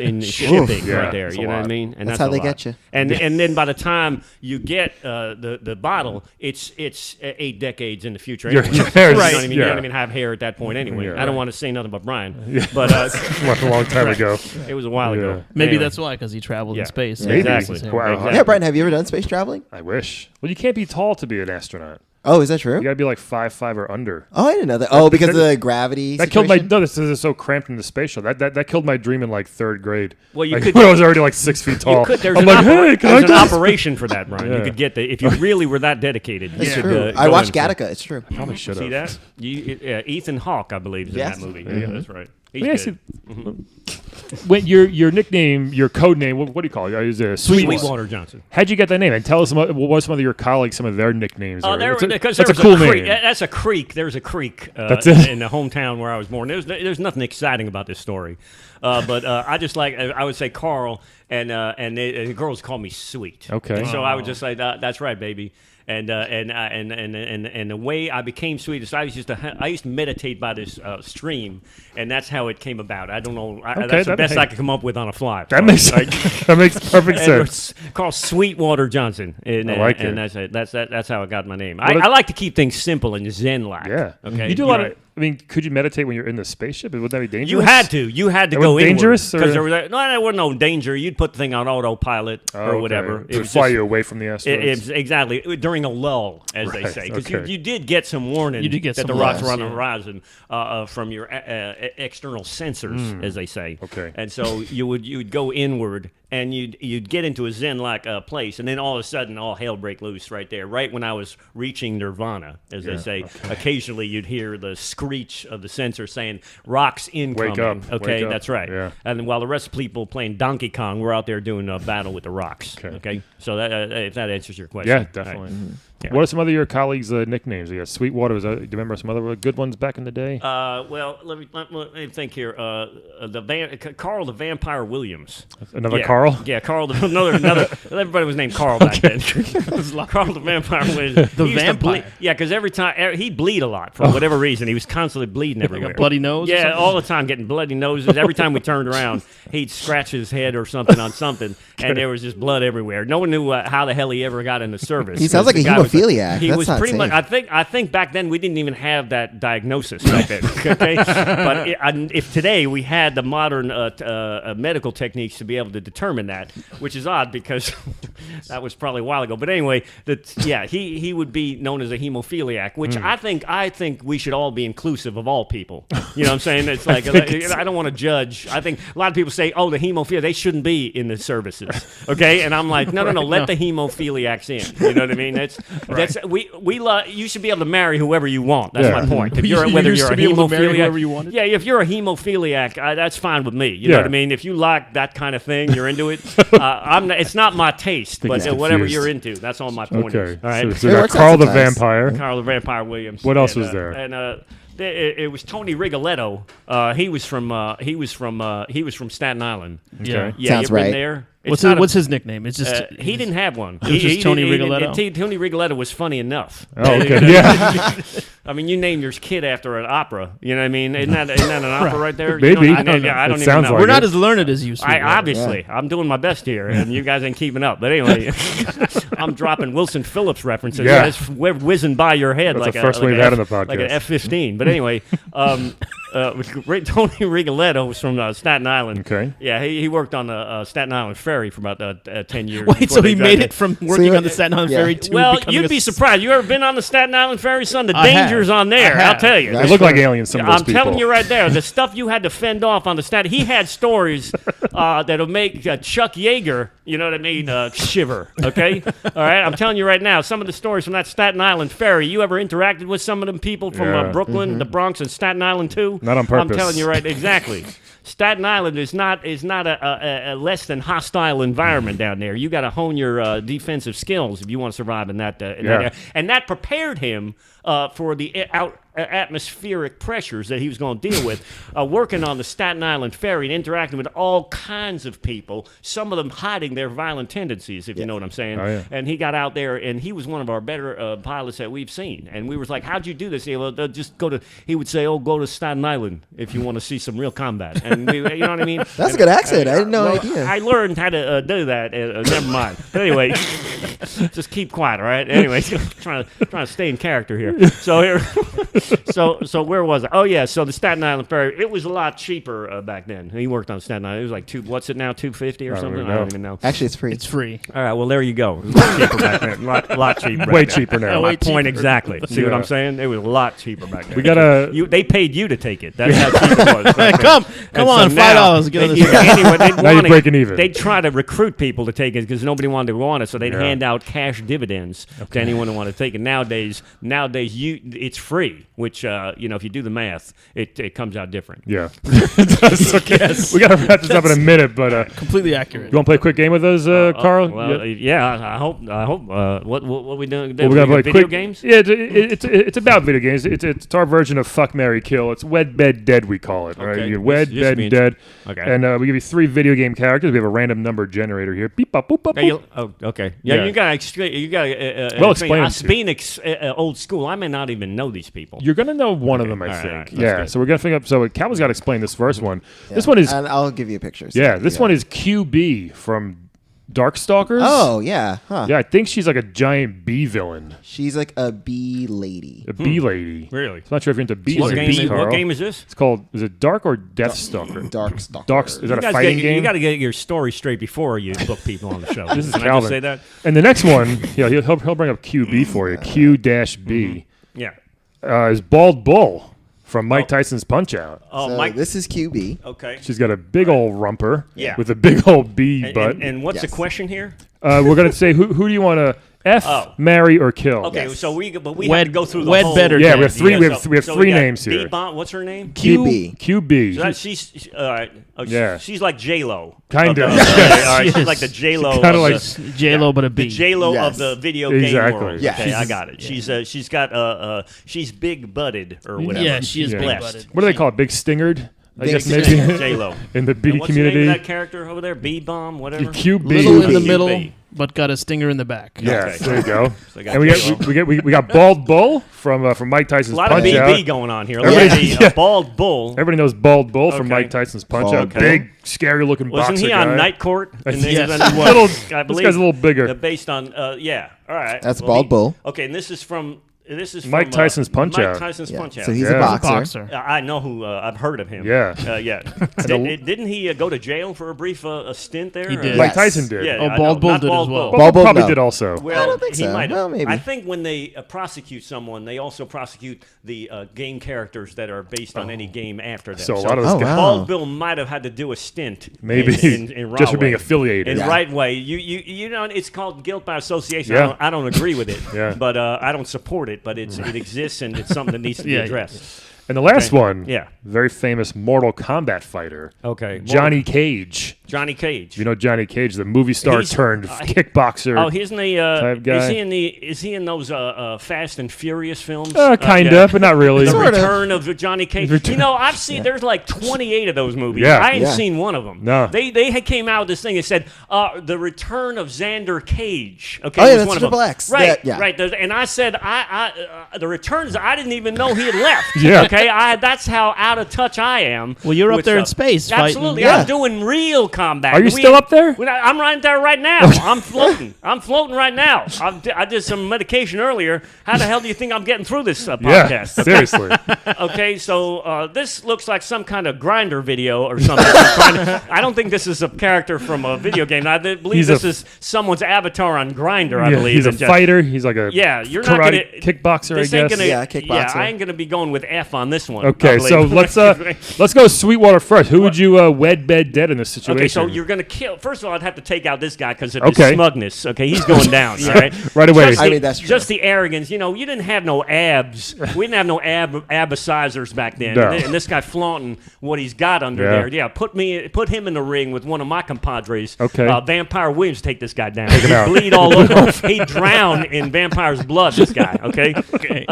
in shipping Yeah, right there. it's a You know what I lot. mean? And That's that's how a they lot. get you. And then by the time you get the bottle, it's 8 decades in the future. Your Anyway. hair's- You don't even, you yeah. don't even have hair at that point anyway. Yeah. I don't want to say nothing about Brian, but Left a long time ago. it was a while ago. Yeah. Maybe Anyway. that's why, because he traveled Yeah. in space. Maybe. Exactly. Wow. Exactly. Yeah, Brian, have you ever done space traveling? I wish. Well, you can't be tall to be an astronaut. Oh, is that true? You got to be like 5'5" or under. Oh, I didn't know that. Oh, because of the gravity That killed my. situation? No, this is so cramped in the space shuttle. That killed my dream in like 3rd grade. Well, you Like, could- when I was already like 6 feet tall. You could, there's I'm an, like, hey, can I there's do an this? operation for that, Brian. You Yeah. could get if you really were that dedicated. It's you could, true. go I watched in for- Gattaca. It's true. Probably should have. See that? Ethan Hawke, I believe, is Yes. in that movie. Yeah, that's right. He's Let me good. ask you, when your nickname, your code name, what do you call it? Is it Sweetwater Johnson. How'd you get that name? And tell us what was some of your colleagues, some of their nicknames. Oh, It's because that's a there cool was a creek. name. That's a creek. There's a creek That's it? in the hometown where I was born. There's nothing exciting about this story, but I just I would say Carl, and the girls call me Sweet. Okay. And so I would just say that's right, baby. And the way I became sweet is I used to meditate by this stream, and that's how it came about. I don't know. That's the that best makes- I could come up with on a fly. That makes that makes perfect And sense. it's called Sweetwater Johnson, and, I like and it. that's how I got my name. What I like to keep things simple and zen-like. Yeah. Okay. You do a lot Right. of. I mean, could you meditate when you're in the spaceship? Would that be dangerous? You had to. You had to It go was dangerous, because or- there wasn't no danger. You'd put the thing on autopilot Oh, or okay. whatever. To fly you away from the asteroids. Exactly during a lull, as they Right, say, because okay. you did get some warning You did get that some the rocks were warnings, on the yeah. horizon from your external sensors, as they say. Okay. And so you would go inward and you'd get into a zen-like place, and then all of a sudden, all hell break loose right there, right when I was reaching nirvana, as they say. Occasionally, you'd hear the screech of the sensor saying, "Rocks incoming." Wake up, Okay, wake up. that's right. Yeah. And while the rest of the people playing Donkey Kong, we're out there doing a battle with the rocks. Okay. So that if that answers your question. Yeah, All right. definitely. Yeah. What are some other your colleagues' nicknames? You got Sweetwater. Do you remember some other good ones back in the day? Well, let me think here. Carl the Vampire Williams. Another Yeah. Carl? Yeah, Carl. Another. Everybody was named Carl back then. Carl the Vampire Williams. The He used to vampire. bleed- yeah, because every time he'd bleed a lot for whatever reason. He was constantly bleeding everywhere. bloody nose or Yeah, something? all the time getting bloody noses. Every time we turned around, he'd scratch his head or something on something, and there was just blood everywhere. No one knew how the hell he ever got in the service. He sounds like a The guy was hemophiliac. He That's was not pretty much. safe. I think back then we didn't even have that diagnosis back then. Okay, but if today we had the modern medical techniques to be able to determine that, which is odd because that was probably a while ago. But anyway, he would be known as a hemophiliac, which I think we should all be inclusive of all people. You know what I'm saying? It's like I don't want to judge. I think a lot of people say, "Oh, the hemophilia, they shouldn't be in the services." Okay, and I'm like, no, let the hemophiliacs in. You know what I mean? You should be able to marry whoever you want. That's Yeah. my point. If You whether used you're to a be able to marry whoever you hemophiliac, wanted? yeah. If you're a hemophiliac, that's fine with me. You know Yeah. what I mean? If you like that kind of thing, you're into it. It's not my taste, but he's whatever confused. you're into, that's all my point is. Okay. All right. So It we got works out Carl the sometimes. Vampire. Carl the Vampire Williams. What else And, was there? And it was Tony Rigoletto. He was from Staten Island. Yeah. Yeah, Sounds you've been right. there. It's not What's his nickname? It's just he didn't have one. was just Tony Rigoletto? Tony Rigoletto was funny enough. Oh, okay. Yeah. I mean, you named your kid after an opera. You know what I mean? Isn't that an opera right there? Maybe. You don't- I don't It even sounds know. like we're not it. as learned as you. Sweet. Obviously, I'm doing my best here, and you guys ain't keeping up. But anyway, I'm dropping Wilson Phillips references. Yeah. It's whizzing by your head That's like the first one we've had on the podcast. like an F-15. But anyway, Tony Rigoletto was from Staten Island. Okay. Yeah, he worked on the Staten Island Ferry for about 10 years. Wait, before so they he dropped made it from working on the Staten Island yeah. Ferry to Well, becoming you'd a be surprised. You ever been on the Staten Island Ferry, son? The I have. dangers on there, I have. I'll tell you. Right. They look like aliens, some of those I'm people. telling you right there, the stuff you had to fend off on the Staten. He had stories that'll make Chuck Yeager, you know what I mean, shiver. Okay, all right. I'm telling you right now, some of the stories from that Staten Island Ferry. You ever interacted with some of them people from Yeah. Brooklyn, the Bronx, and Staten Island too? Not on I'm purpose. telling you right, exactly. Staten Island is not a less than hostile environment down there. You got to hone your defensive skills if you want to survive in that. In that area. And that prepared him for the atmospheric pressures that he was going to deal with, working on the Staten Island Ferry and interacting with all kinds of people. Some of them hiding their violent tendencies, if you know what I'm saying. Oh, yeah. And he got out there, and he was one of our better pilots that we've seen. And we was like, "How'd you do this?" He would just go to. He would say, "Oh, go to Staten Island if you want to see some real combat." And you know what I mean? That's a good accent. I had no idea. I learned how to do that. Never mind. But anyway, just keep quiet, all right? Anyway, trying to stay in character here. So here, so where was I? Oh yeah, so the Staten Island Ferry. It was a lot cheaper back then. He worked on Staten Island. It was like what's it now? $250 or I don't something? even I don't know. even know. Actually, it's free. It's free. All right, well there you go. It was a lot cheaper back then. Lot cheaper. Way back then. cheaper now. My Way point cheaper. exactly. See what Yeah. I'm saying? It was a lot cheaper back then. We got a. They paid you to take it. That's how cheap it was. back then. Come And on, so now- $5 to get on this. Anyway, they'd Now you're want it- breaking even. They'd try to recruit people to take it because nobody wanted to go on it, so they'd Yeah. hand out cash dividends to anyone who wanted to take it. Nowadays, it's free, which if you do the math, it comes out different. Yeah. Okay. We got to wrap this up in a minute, but Completely accurate. you want to play a quick game with us, Carl? Well, Yeah. I hope. What we doing? Well, we're gonna play video quick games. Yeah, it's about video games. It's our version of Fuck, Marry, Kill. It's Wed, Bed, Dead. We call it. All right, Okay. you wed, This bed, means- dead. Okay. And we give you 3 video game characters. We have a random number generator here. Beep, bop, boop, bop, boop. Okay. Yeah, Yeah. you gotta. Well, explain them to me. Being old school, I may not even know these people. You're gonna know one of them, I All right, think. all right, Yeah. that's So we're gonna figure up. So Calvin's got to explain this first one. Yeah. This one is And I'll give you pictures. this one is QB from Darkstalkers. Oh yeah, huh? Yeah, I think she's like a giant bee villain, She's like a bee lady. a bee lady. Really? I'm not sure if you're into bees What or game? bees, What Carl. game is this? It's called. Is it Dark or Deathstalker? Darkstalker. Dark. Is that You a guys fighting You game? got to get your story straight before you book people on the show. This is Can I Calvin. just say that? And the next one, yeah, he'll bring up QB for you. Q-B Yeah. is Bald Bull from Mike Tyson's Punch Out. Oh, So Mike. this is QB. Okay. She's got a big old rumper Yeah. with a big old bee And, butt. and what's the Yes. question here? We're gonna say who do you want to F, Oh. marry, or kill? Okay, Yes. so we have Wed- to go through the wed whole. better Yeah, dead. we have three. Yeah, we have so we we got names here. B-Bomb, what's her name? QB. QB. So she's all right. Oh, Yeah. she's like J-Lo. Kind of. All right, she's Yes. like the J-Lo. Kinda of like the, J-Lo, but a the B. J-Lo Yes. of the video Exactly. game world. Yeah. Okay, I got it. She's got she's big butted or whatever. Yeah, she is Yeah. big Blessed. butted. What do they call it? Big stingered? I Big guess stingered. maybe J-Lo. in the bee And what's community. the name of that character over there? B-Bomb, whatever. QB. Little in the QB. middle, but got a stinger in the back. Yeah, Okay. there you go. So I got And J-Lo. we got Bald Bull from Mike Tyson's A lot of Punch BB Out. going on here. Everybody- A bald bull. Everybody knows Bald Bull from Okay. Mike Tyson's Punch Bald Out. Bull. Big, scary looking boxer Wasn't he guy. on Night Court? Yes. He Little- was. I this believe. guy's a little bigger. Based on, yeah. All right. That's Bald Bull. Okay, and this is from. This is Mike from, Tyson's Punch-Out. Mike Tyson's Yeah. Punch-Out. So he's Yeah. a boxer. I know who. I've heard of him. Yeah. Yeah. Didn't he go to jail for a brief a stint there? He did. Mike Yes. Tyson did. Yeah. Oh, I Bald know. Bull Not did as Bald well. Bull. Bob Bull, probably no. did also. Well, I don't think he so. might have. Well, maybe. I think when they prosecute someone, they also prosecute the game characters that are based on any game after them. So a lot of Oh, this guy, wow. Bald Bill might have had to do a stint. Maybe. in Just for being Rahway. affiliated. In Yeah. Right Way, you know, it's called guilt by association. Yeah. I don't agree with it, Yeah. but I don't support it. But it exists, and it's something that needs to be Yeah. addressed. And the last Okay. one, Yeah. very famous Mortal Kombat fighter, Okay, Johnny Cage. Johnny Cage. You know Johnny Cage, the movie star He's- turned kickboxer. Oh, isn't he? type guy. Is he in those Fast and Furious films? Kinda, yeah. but not really. The Sort of. Return of Johnny Cage. You know, I've seen. There's like 28 of those movies. Yeah. I ain't Yeah. seen one of them. No. They had came out with this thing and said the Return of Xander Cage. Okay, Oh, yeah, was that's one of them. Triple X. Right, Yeah. right. And I said the Returns. I didn't even know he had left. Yeah. Okay, that's how out of touch I am. Well, you're up with there in stuff. space fighting. Absolutely, Yeah. I'm doing real combat. Are you still up there? I'm right there right now. I'm floating. I'm floating right now. I did some medication earlier. How the hell do you think I'm getting through this Yeah, podcast? seriously. Okay, so this looks like some kind of grinder video or something. I don't think this is a character from a video game. I believe He's this a- is someone's avatar on Grinder. I Yeah, believe he's a And, fighter. He's like a Yeah, you're not karate gonna kickboxer, I This ain't guess. gonna, Yeah, kickboxer. I ain't gonna be going with F on this one. I Okay, so believe. let's go Sweetwater first. Who would you wed, bed, dead in this situation? Okay, so you're going to kill. First of all, I'd have to take out this guy because of Okay. his smugness. Okay, he's going down. All right, Right away. Just I the, mean, that's true. Just the arrogance. You know, you didn't have no abs. We didn't have no abicizers back then. No. And this guy flaunting what he's got under Yeah. there. Yeah, put him in the ring with one of my compadres. Okay. Vampire Williams, take this guy down. him He'd out. bleed all over. He'd drown in Vampire's blood. This guy. Okay.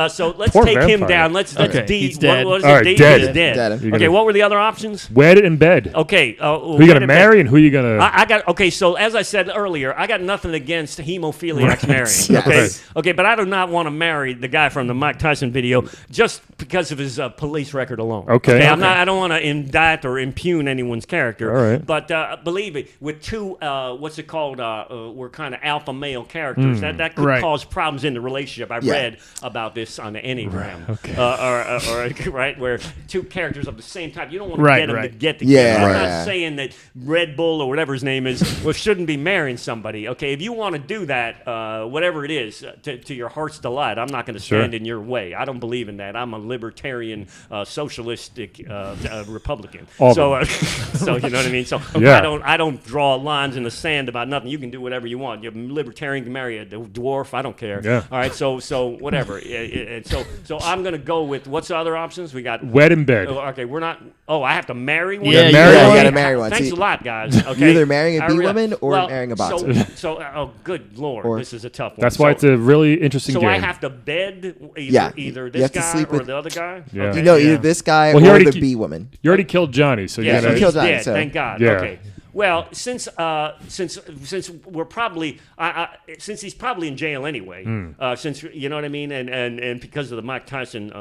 So let's Poor take him vampire. down. Let's Okay. D. He's dead. What is All it? right, D dead. is dead. Dead. You're Okay. gonna- What were the other options? Wed in bed. Okay. Who you gonna marry and who you gonna? I got okay. So as I said earlier, I got nothing against hemophiliacs marrying. Yes. Okay, Right. okay, but I do not want to marry the guy from the Mike Tyson video just because of his police record alone. Okay. I'm not. I don't want to indict or impugn anyone's character. All right. But believe me, with two, what's it called? We're kind of alpha male characters. That could Right. cause problems in the relationship. I Yeah. read about this on the Enneagram. Okay. Or right where two characters of the same type. You don't want to Right, get them to right. get together. Yeah, I'm right. not saying that Red Bull or whatever his name is shouldn't be marrying somebody. Okay, if you want to do that, whatever it is, to your heart's delight, I'm not going to stand in your way. I don't believe in that. I'm a libertarian, socialistic Republican. All So, of so you know what I mean. So Yeah. I don't draw lines in the sand about nothing. You can do whatever you want. You're a libertarian, can marry a dwarf. I don't care. Yeah. All right. So whatever. And so I'm going to go with what's the other options we got. Wed in bed. Oh, okay, we're not. Oh, I have to marry one. Yeah, marry Yeah, one? you gotta marry one. Thanks See, a lot, guys. Okay, You're either marrying a I bee rea- woman or well, marrying a so- boxer. So, good lord, Or- this is a tough one. That's why it's a really interesting So game. I have to bed Yeah, either you this have to guy sleep or with- the other guy. Yeah. Okay. You know, Yeah. either this guy Well, he or already the ki- bee woman. You already killed Johnny, so Yeah, you so gotta. he's killed Johnny, dead. so- Thank God. Yeah. Okay. Well, since we're probably since he's probably in jail anyway, since you know what I mean, and because of the Mike Tyson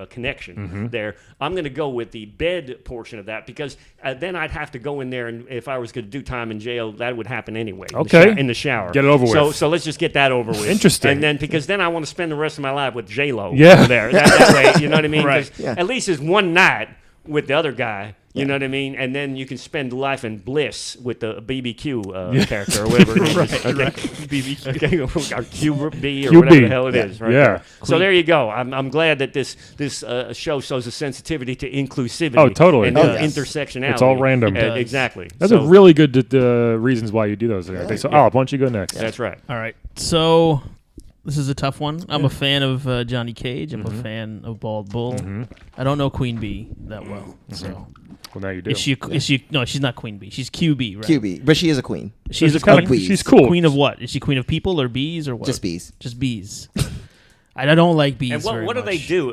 connection there, I'm going to go with the bed portion of that because then I'd have to go in there, and if I was going to do time in jail, that would happen anyway. Okay. in the shower. Get it over with. So let's just get that over with. Interesting. And then because then I want to spend the rest of my life with J-Lo. Yeah. over there. That way, you know what I mean? Right. 'Cause Yeah. At least it's one night with the other guy. You know what I mean? And then you can spend life in bliss with the BBQ character or whatever it is. Okay. Okay. Or QB or QB. whatever the hell it is. Right Yeah. there. So there you go. I'm glad that this show shows a sensitivity to inclusivity. Oh, totally. And Oh, yes. intersectionality. It's all random. It does. Exactly. That's So a really good reasons why you do those. I think. So, Yeah. why don't you go next? That's right. All right. So this is a tough one. I'm a fan of Johnny Cage. I'm a fan of Bald Bull. I don't know Queen Bee that well. So Well, now you do. is she? No, she's not Queen Bee. She's QB, right? QB, but she is a queen. She's a kinda- queen. bees. She's cool. Queen of what? Is she queen of people or bees or what? Just bees. Just bees. I don't like bees. And very what do they much. do?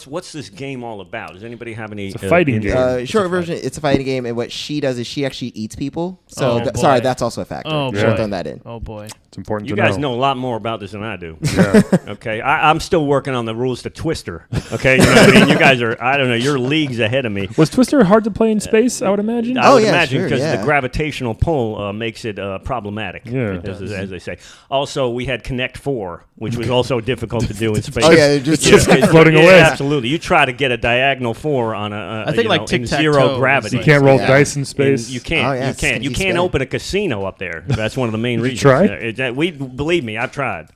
What's this game all about? Does anybody have any? It's a fighting game. Short version, it's a fighting game, and what she does is she actually eats people. So, Oh, boy. sorry, that's also a factor. Oh, Should have boy. thrown that in. Oh boy. It's important You to guys know. know a lot more about this than I do. Yeah. Okay, I'm still working on the rules to Twister. Okay, you know what I mean. You guys are, I don't know, you're leagues ahead of me. Was Twister hard to play in space? I would imagine. I would yeah, imagine sure, because yeah. the gravitational pull makes it problematic. Yeah. It as they say. Also, we had Connect 4, which was also difficult to do in space. Oh yeah, they're just floating away. Absolutely. You try to get a diagonal 4 on a I think like in tic-tac-toe zero is gravity. You can't roll Yeah. dice in space. You can't. Oh, yeah, you it's can't. You stinky can't scary. open a casino up there. That's one of the main reasons. try? Believe me, I've tried.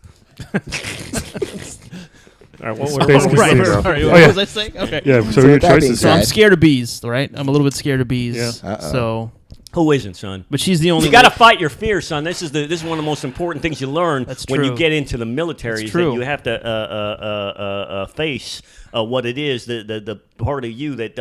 All right, what Space what were we Right. casino. saying? Sorry, Oh, what yeah. was I saying? Okay. Yeah. So So your with that being choices. So I'm said- scared of bees, right? I'm a little bit scared of bees. Yeah. Uh-oh. So, Who isn't, son? but she's the only. You got to fight your fear, son. This is one of the most important things you learn That's when you true. get into the military. That's Is true. that you have to face what it is. The part of you that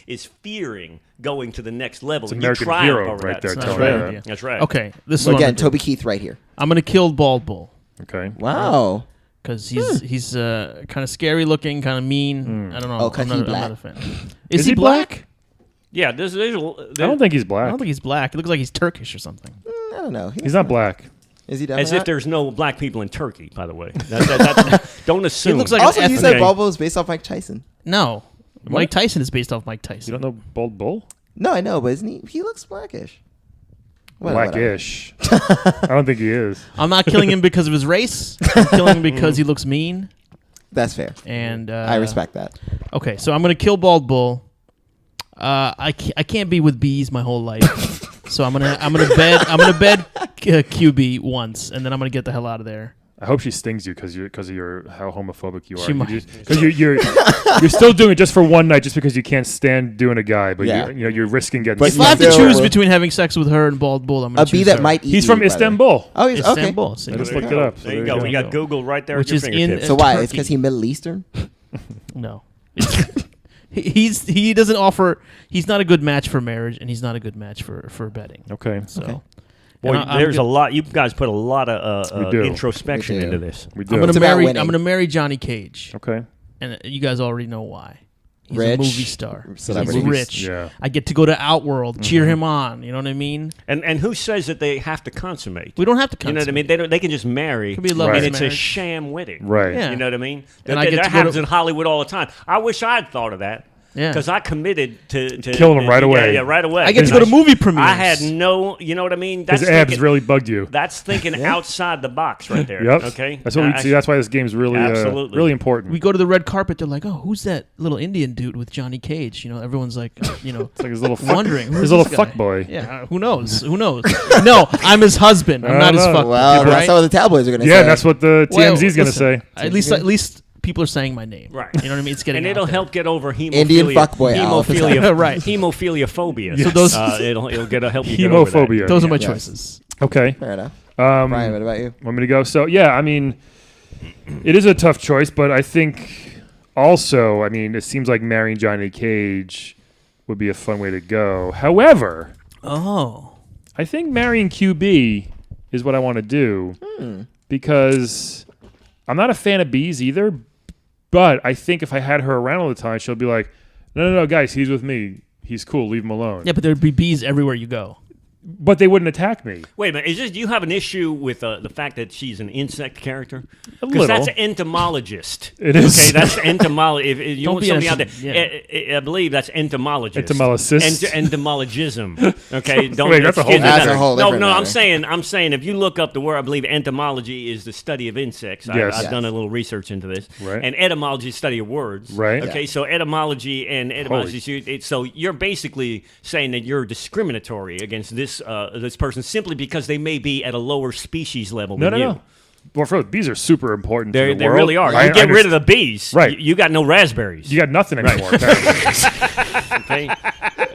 is fearing going to the next level. It's And American you triumph Hero over right that. there. That's telling right. you that. Yeah. That's right. Okay, this is So what again, I'm gonna do. Toby Keith right here. I'm gonna kill Bald Bull Okay. Wow. because he's kind of scary looking, kind of mean. I don't know. Oh, 'cause I'm he not a black? fan. Is he black? Yeah, I don't think he's I black. don't think he's black. He looks like he's Turkish or something. I don't know. He's not black. Is he definitely As if not? there's no black people in Turkey, by the way. Don't assume. looks like Also, an you ethnic- said Balbo is based off Mike Tyson. No, Mike Tyson is based off Mike Tyson. You don't know Bald Bull? No, I know, but isn't he? He looks blackish. Whatever. Blackish. I don't think he is. I'm not killing him because of his race. I'm killing him because he looks mean. That's fair. And I respect that. Okay, so I'm gonna kill Bald Bull. I can't be with bees my whole life, so I'm gonna bed QB once, and then I'm gonna get the hell out of there. I hope she stings you because of your how homophobic you are. She might. Because you're still doing it just for one night, just because you can't stand doing a guy, but Yeah. you're risking getting. But If I have to still- choose between having sex with her and Bald Bull, I'm gonna A bee choose that her. might eat He's you, from by the way. Istanbul. Oh, he's okay. Istanbul. See, I just There looked you it go. up. So There you go. We got Google right there Which at your is in- fingertips. So why? It's Turkey. because he Middle Eastern? No. He doesn't offer. He's not a good match for marriage, and he's not a good match for betting. Okay. So, Okay. Boy, and I'm there's good- a lot. You guys put a lot of We do. introspection We do. into this. We do. I'm gonna It's about marry. winning. I'm gonna marry Johnny Cage, Okay. and you guys already know why. He's Rich, a movie star. celebrity. He's rich. Yeah. I get to go to Outworld, cheer him on. You know what I mean? And who says that they have to consummate? We don't have to. You know what I mean? They can just marry, Could be a and lover's it's a marriage. sham wedding. Right. Yeah. You know what I mean? And That, I get that to go happens to- in Hollywood all the time. I wish I had thought of that. Yeah. Because I committed to Killing him right away. Yeah, right away. I get to go to movie premieres. I had no, you know what I mean? His abs really bugged you. That's thinking outside the box right there. Yep. Okay. That's what we see. That's why this game's really, Absolutely. really important. We go to the red carpet. They're like, "Oh, who's that little Indian dude with Johnny Cage?" You know, everyone's like, it's like his little fuck, wondering. Who's his little this guy? fuck boy. Yeah, who knows? Who knows? No, I'm his husband. I'm I not his don't know. fuck. Well, buddy, that's right? what the tabloids are going to say. Yeah, that's what the Well, TMZ's going to listen, say. At least people are saying my name. Right. You know what I mean? It's getting And out it'll there. help get over hemophilia. Indian fuckboy Al at the hemophilia, time. Right. Hemophilia phobia. So those- it'll help you get over that. Hemophobia. Those are my Yes. choices. Okay. Fair enough. Um, Brian, what about you? Want me to go? So, yeah, I mean, it is a tough choice, but I think also, I mean, it seems like marrying Johnny Cage would be a fun way to go. However, Oh. I think marrying QB is what I want to do because I'm not a fan of bees either, but I think if I had her around all the time, she'll be like, no, guys, he's with me. He's cool. Leave him alone. Yeah, but there'd be bees everywhere you go. But they wouldn't attack me. Wait a minute. Do you have an issue with the fact that she's an insect character? A Because little. that's an entomologist. It is. Okay, that's entomology. If you Don't want be somebody out innocent. there, Yeah. I believe that's entomologist. Entomologist. Entomologism. Okay, don't. Wait, that's a whole excuse me, That's a whole no, different no. matter. I'm saying, if you look up the word, I believe entomology is the study of insects. Yes. I've Yes. done a little research into this. Right. And etymology is study of words. Right. Okay, so etymology and etymology. So you're basically saying that you're discriminatory against this person simply because they may be at a lower species level than you. No. Well, first, bees are super important to They the world. really are. I You get rid of the understand. bees, Right. You got no raspberries. You got nothing anymore. apparently. Okay.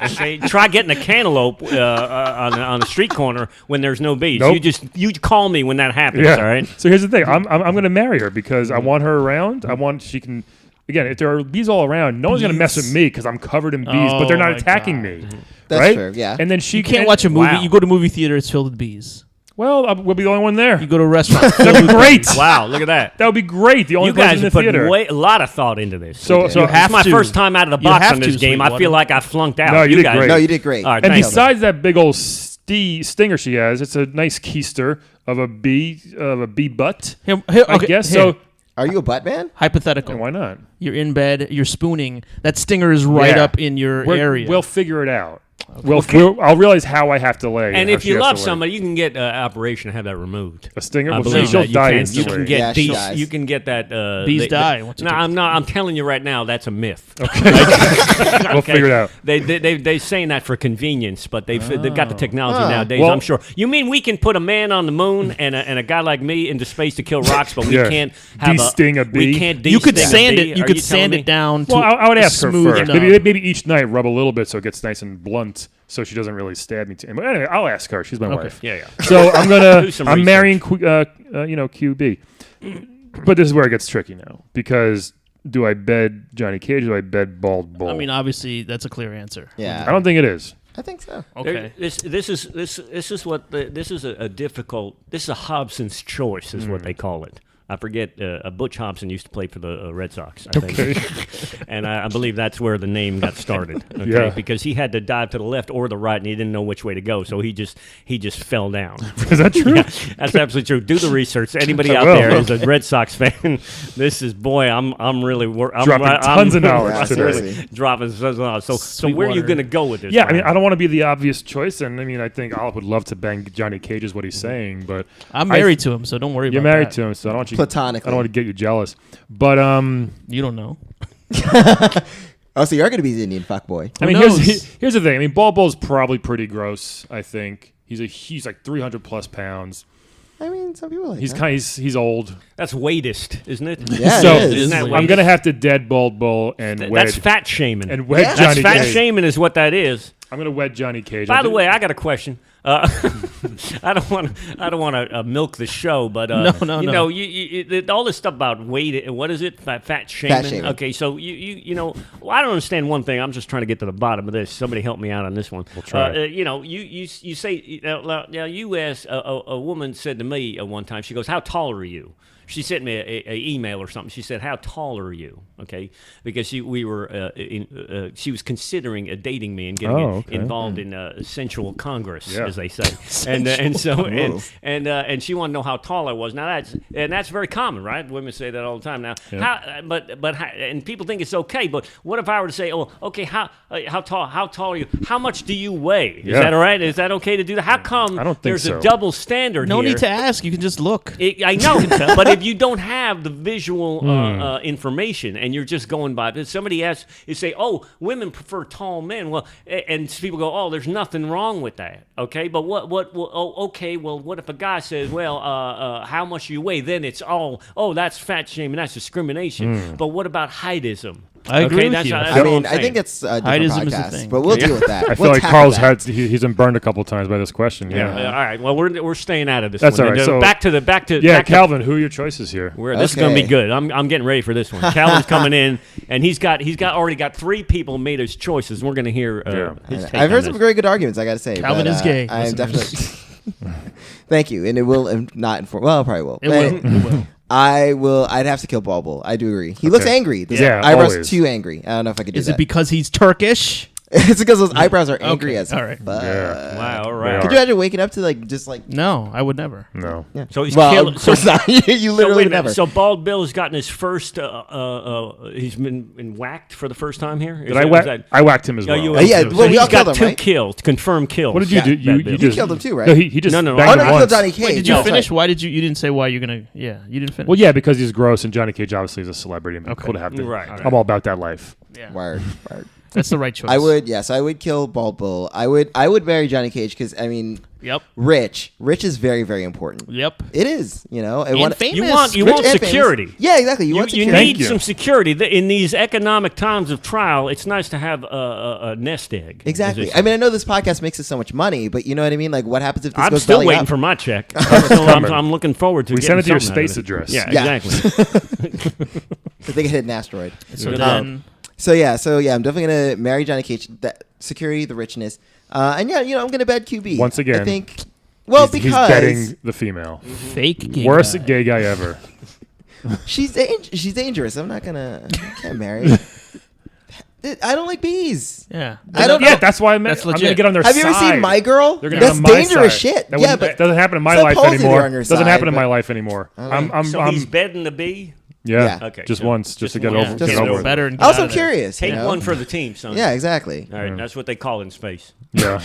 Okay. Try getting a cantaloupe on a street corner when there's no bees. Nope. You call me when that happens. Yeah. All right. So here's the thing. I'm going to marry her because I want her around. I want she can. Again, if there are bees all around, no one's going to mess with me because I'm covered in bees. But they're not Oh, my attacking God. me. That's right? true, yeah. And then she You can't watch a movie. Wow. You go to a movie theater, it's filled with bees. Well, we'll be the only one there. You go to a restaurant. That'd be great. Wow. Look at that. That would be great. The only You person guys in the have put theater. a lot of thought into this. So it's have my to. first time out of the You box have on this to, game. I Sweetwater. feel like I flunked out. No, you did guys. great. No, you did great. All right. and thanks. besides that big old stinger she has, it's a nice keister of a bee butt. Here, I guess here. so. Are you a butt man? Hypothetical. And why not? You're in bed. You're spooning. That stinger is right Yeah. up in your area. We'll figure it out. Well, I'll realize how I have to lay. And how if she you has love to lay. somebody, you can get operation to have that removed. A stinger, I well, believe she'll that you die can. You instantly. can get Yeah, she these. dies. You can get that. Bees die once you No, take I'm not. I'm telling you right now, that's a myth. We'll figure it out. They saying that for convenience, but they've got the technology nowadays. Well- I'm sure. You mean we can put a man on the moon and a guy like me into space to kill rocks, but we Yeah. can't have De-sting a We bee? can't You could de-sting a sand bee? it. You Are could telling sand me? it down. Well, I would ask her smooth first. enough. Maybe each night rub a little bit so it gets nice and blunt, so she doesn't really stab me. But anyway, I'll ask her. She's my wife. Yeah, yeah. So I'm Do some I'm research. marrying QB, but this is where it gets tricky now because do I bed Johnny Cage? Or do I bed Bald Bull? I mean, obviously, that's a clear answer. Yeah, I don't think it is. I think so. Okay. This is what this is a difficult. This is a Hobson's choice, is what they call it. I forget. Butch Hobson used to play for the Red Sox, I think, and I believe that's where the name got started. Okay? Yeah. Because he had to dive to the left or the right, and he didn't know which way to go, so he just fell down. Is that true? Yeah, that's absolutely true. Do the research. Anybody I out will. there is a Red Sox fan. This is I'm really I'm Dropping tons of knowledge Yeah, today. seriously. dropping tons of knowledge. So where are you Sweetwater. going to go with this? Yeah, I mean, Brian? I don't want to be the obvious choice, and I mean, I think Olive would love to bang Johnny Cage, is what he's saying, but I'm married to him, so don't worry you're about married that. to him, so I don't want you. Platonically. I don't want to get you jealous, but You don't know. Oh, so you're gonna be the Indian fuckboy. I mean, knows? here's the thing. I mean, Bald Bull's probably pretty gross. I think he's like 300 plus pounds. I mean, some people like He's that. he's old. That's weightist, isn't it? Yeah, So it is. Isn't that I'm weightist? gonna have to dead Bald Bull and wed That's fat shaming. and wed Yeah. That's Johnny fat Cage. shaming is what that is. I'm gonna wed Johnny Cage. By the way, I got a question. I don't want to milk the show, but No. you know, you all this stuff about weight. What is it? Fat shaming. shaming. Okay, so you know, well, I don't understand one thing. I'm just trying to get to the bottom of this. Somebody help me out on this one. We'll try. You know, you say now you asked a woman said to me one time. She goes, "How tall are you?" She sent me a email or something. She said, "How tall are you?" Okay, because she was considering dating me and getting involved in sensual congress, Yeah. as they say, and she wanted to know how tall I was. Now that's very common, right? Women say that all the time. Now, and people think it's okay. But what if I were to say, "Oh, okay, how tall are you? How much do you weigh?" Is Yeah. that all right? Is that okay to do that? How come I don't think there's so. a double standard No here? need to ask. You can just look. I know, but if you don't have the visual information and you're just going by, if somebody asks, you say, "Oh, women prefer tall men." Well, and people go, "Oh, there's nothing wrong with that." Okay, but what? Okay, well, what if a guy says, "Well, how much you weigh?" Then it's all, "Oh, that's fat shaming, that's discrimination." But what about heightism? I agree with that's you. that's I all mean, I'm I think saying. it's a different Heightism is a podcast, thing. but we'll deal with that. I feel We'll like tackle Carl's that. he's been burned a couple times by this question. Yeah. All right. Well, we're staying out of this. That's one. all right. And, So- back to Yeah, back to- Calvin, who are your choices here? This is going to be Okay. good. I'm getting ready for this one. Calvin's coming in, and he's already got 3 people made his choices. We're going to hear his take I've on heard some this. very good arguments, I got to say. Calvin but, is gay. I am Listeners. definitely. Thank you, and it will not inform. Well, it probably will. It will. It will. I will. I'd have to kill Bald Bull. I do agree. He looks angry. His Yeah, eyebrows always. too angry. I don't know if I could do Is that. it because he's Turkish? It's because those eyebrows are angry Okay, as all right. fuck. Yeah. Wow. All They right. are. Could you imagine waking up to just like? No, I would never. No. Yeah. So he's well, killing. of course not. You So literally wait a minute. never. So Bald Bill has gotten his first. He's been whacked for the first time here. Did I whacked him as well. You, Yeah, so well, we he's all got killed him, 2 right? kills, confirmed kills. What did you Yeah, do? Bad Bill. You killed him too, right? No, he just No. banged Oh him no, you killed once. Johnny Cage. Wait, did you No, finish? sorry. Why did you? You didn't say why you're gonna. Yeah, you didn't finish. Well, yeah, because he's gross, and Johnny Cage obviously is a celebrity. And Okay. could have to. Right. I'm all about that life. Yeah. Word. That's the right choice. I would. Yes, I would kill Bald Bull. I would marry Johnny Cage because I mean, Yep. Rich is very very important. Yep. It is. You know, And famous. You Rich want and famous. security. Yeah, exactly. You You, want you security. need you. some security in these economic times of trial. It's nice to have a nest egg. Exactly. as they I say. mean, I know this podcast makes us so much money, but you know what I mean. Like, what happens if this I'm goes still belly waiting up? for my check. I'm looking forward to. We getting send it to your something out of space it. address. Yeah, Yeah. exactly. If they get hit an asteroid. So then, So yeah, I'm definitely gonna marry Johnny Cage. That security, the richness, and yeah, you know, I'm gonna bet QB Once again, I think. Well, he's because betting the female. fake gay Worst guy. gay guy ever. she's dangerous. I'm not gonna. I can't marry. I don't like bees. Yeah. I don't Yeah, know. that's why I'm That's gonna legit. get on their Have you ever side. seen My Girl? They're gonna That's get on my dangerous side. shit. That Yeah, that but doesn't happen in my Supposedly life they're anymore. on your Doesn't side, happen in but- my life anymore. Okay. So he's bedding the bee. Yeah. Okay, Just so once, just to get one. over. Just Get over it. better. And get Also, out I'm of there. curious. Take you know? one for the team, son. Yeah, exactly. All right, that's what they call it in space. Yeah.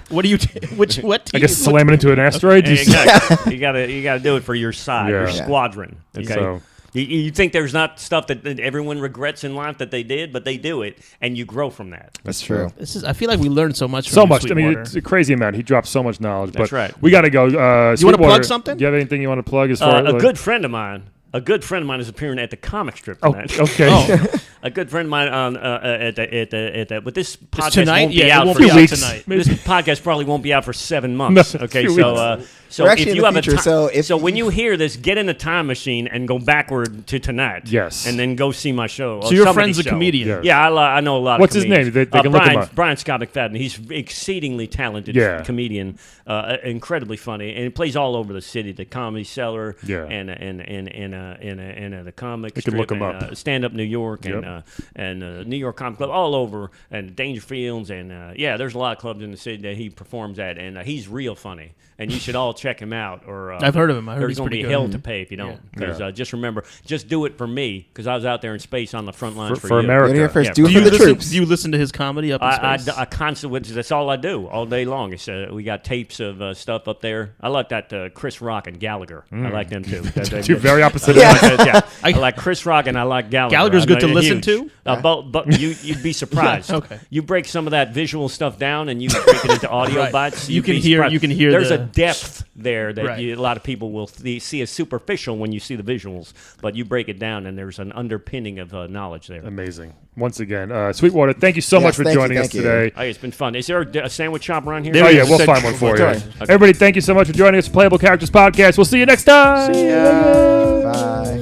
What do you? What I team? guess slamming into an asteroid. Hey, exactly. you gotta do it for your side, your Yeah. squadron. Okay. So- You think there's not stuff that everyone regrets in life that they did, but they do it, and you grow from that. That's true. This is. I feel like we learned so much. From So you, much. I mean, Sweetwater. it's a crazy amount. He dropped so much knowledge. That's but right. We got to go. You want to Sweetwater, plug something? Do you have anything you want to plug as far as A good friend of mine is appearing at the comic strip Oh, tonight. okay. Oh. A good friend of mine at the but this podcast tonight? won't be Yeah, it out won't for be out weeks. tonight. This podcast probably won't be out for 7 months. No, Okay, few so We're actually if in you the have future, a so if when you- you hear this, get in a time machine and go backward to tonight. Yes. and then go see my show. So or your somebody's friend's a show. comedian. Yeah. Yeah, I know a lot. What's of his name? comedians. They can look him up. Brian Scott McFadden. He's exceedingly talented Yeah. comedian, incredibly funny, and he plays all over the city. The Comedy Cellar, Yeah. and the comic You can look strip, him and, up. Stand Up New York, Yep. and New York Comic Club, all over, and Dangerfields, and there's a lot of clubs in the city that he performs at, and he's real funny, and you should all check him out. Or I've heard of him. I heard there's he's going to pretty be good. hell to pay if you don't. Because Yeah. just remember, just do it for me, because I was out there in space on the front lines For for, you. America. You're here first. Yeah, Do it Do for you the listen? troops. Do you listen to his comedy up in I space? constantly. That's all I do all day long. It's, we got tapes of stuff up there. I like that Chris Rock and Gallagher. I like them too. Two very opposite. Yeah. I like Chris Rock and I like Gallagher. Gallagher's good to I'm listen huge. to? But you'd be surprised. Okay. You break some of that visual stuff down and you break it into audio Right. bites. You you'd can be hear- surprised. you can hear There's the- a depth there that Right. a lot of people will see as superficial when you see the visuals, but you break it down and there's an underpinning of knowledge there. Amazing. Once again, Sweetwater, thank you so Yes, much for thank you, joining us thank you. today. Hey, it's been fun. Is there a sandwich shop around here? Oh, yeah, is. we'll Said- find one for you. Sorry. Everybody, thank you so much for joining us. Playable Characters Podcast. We'll see you next time. Bye.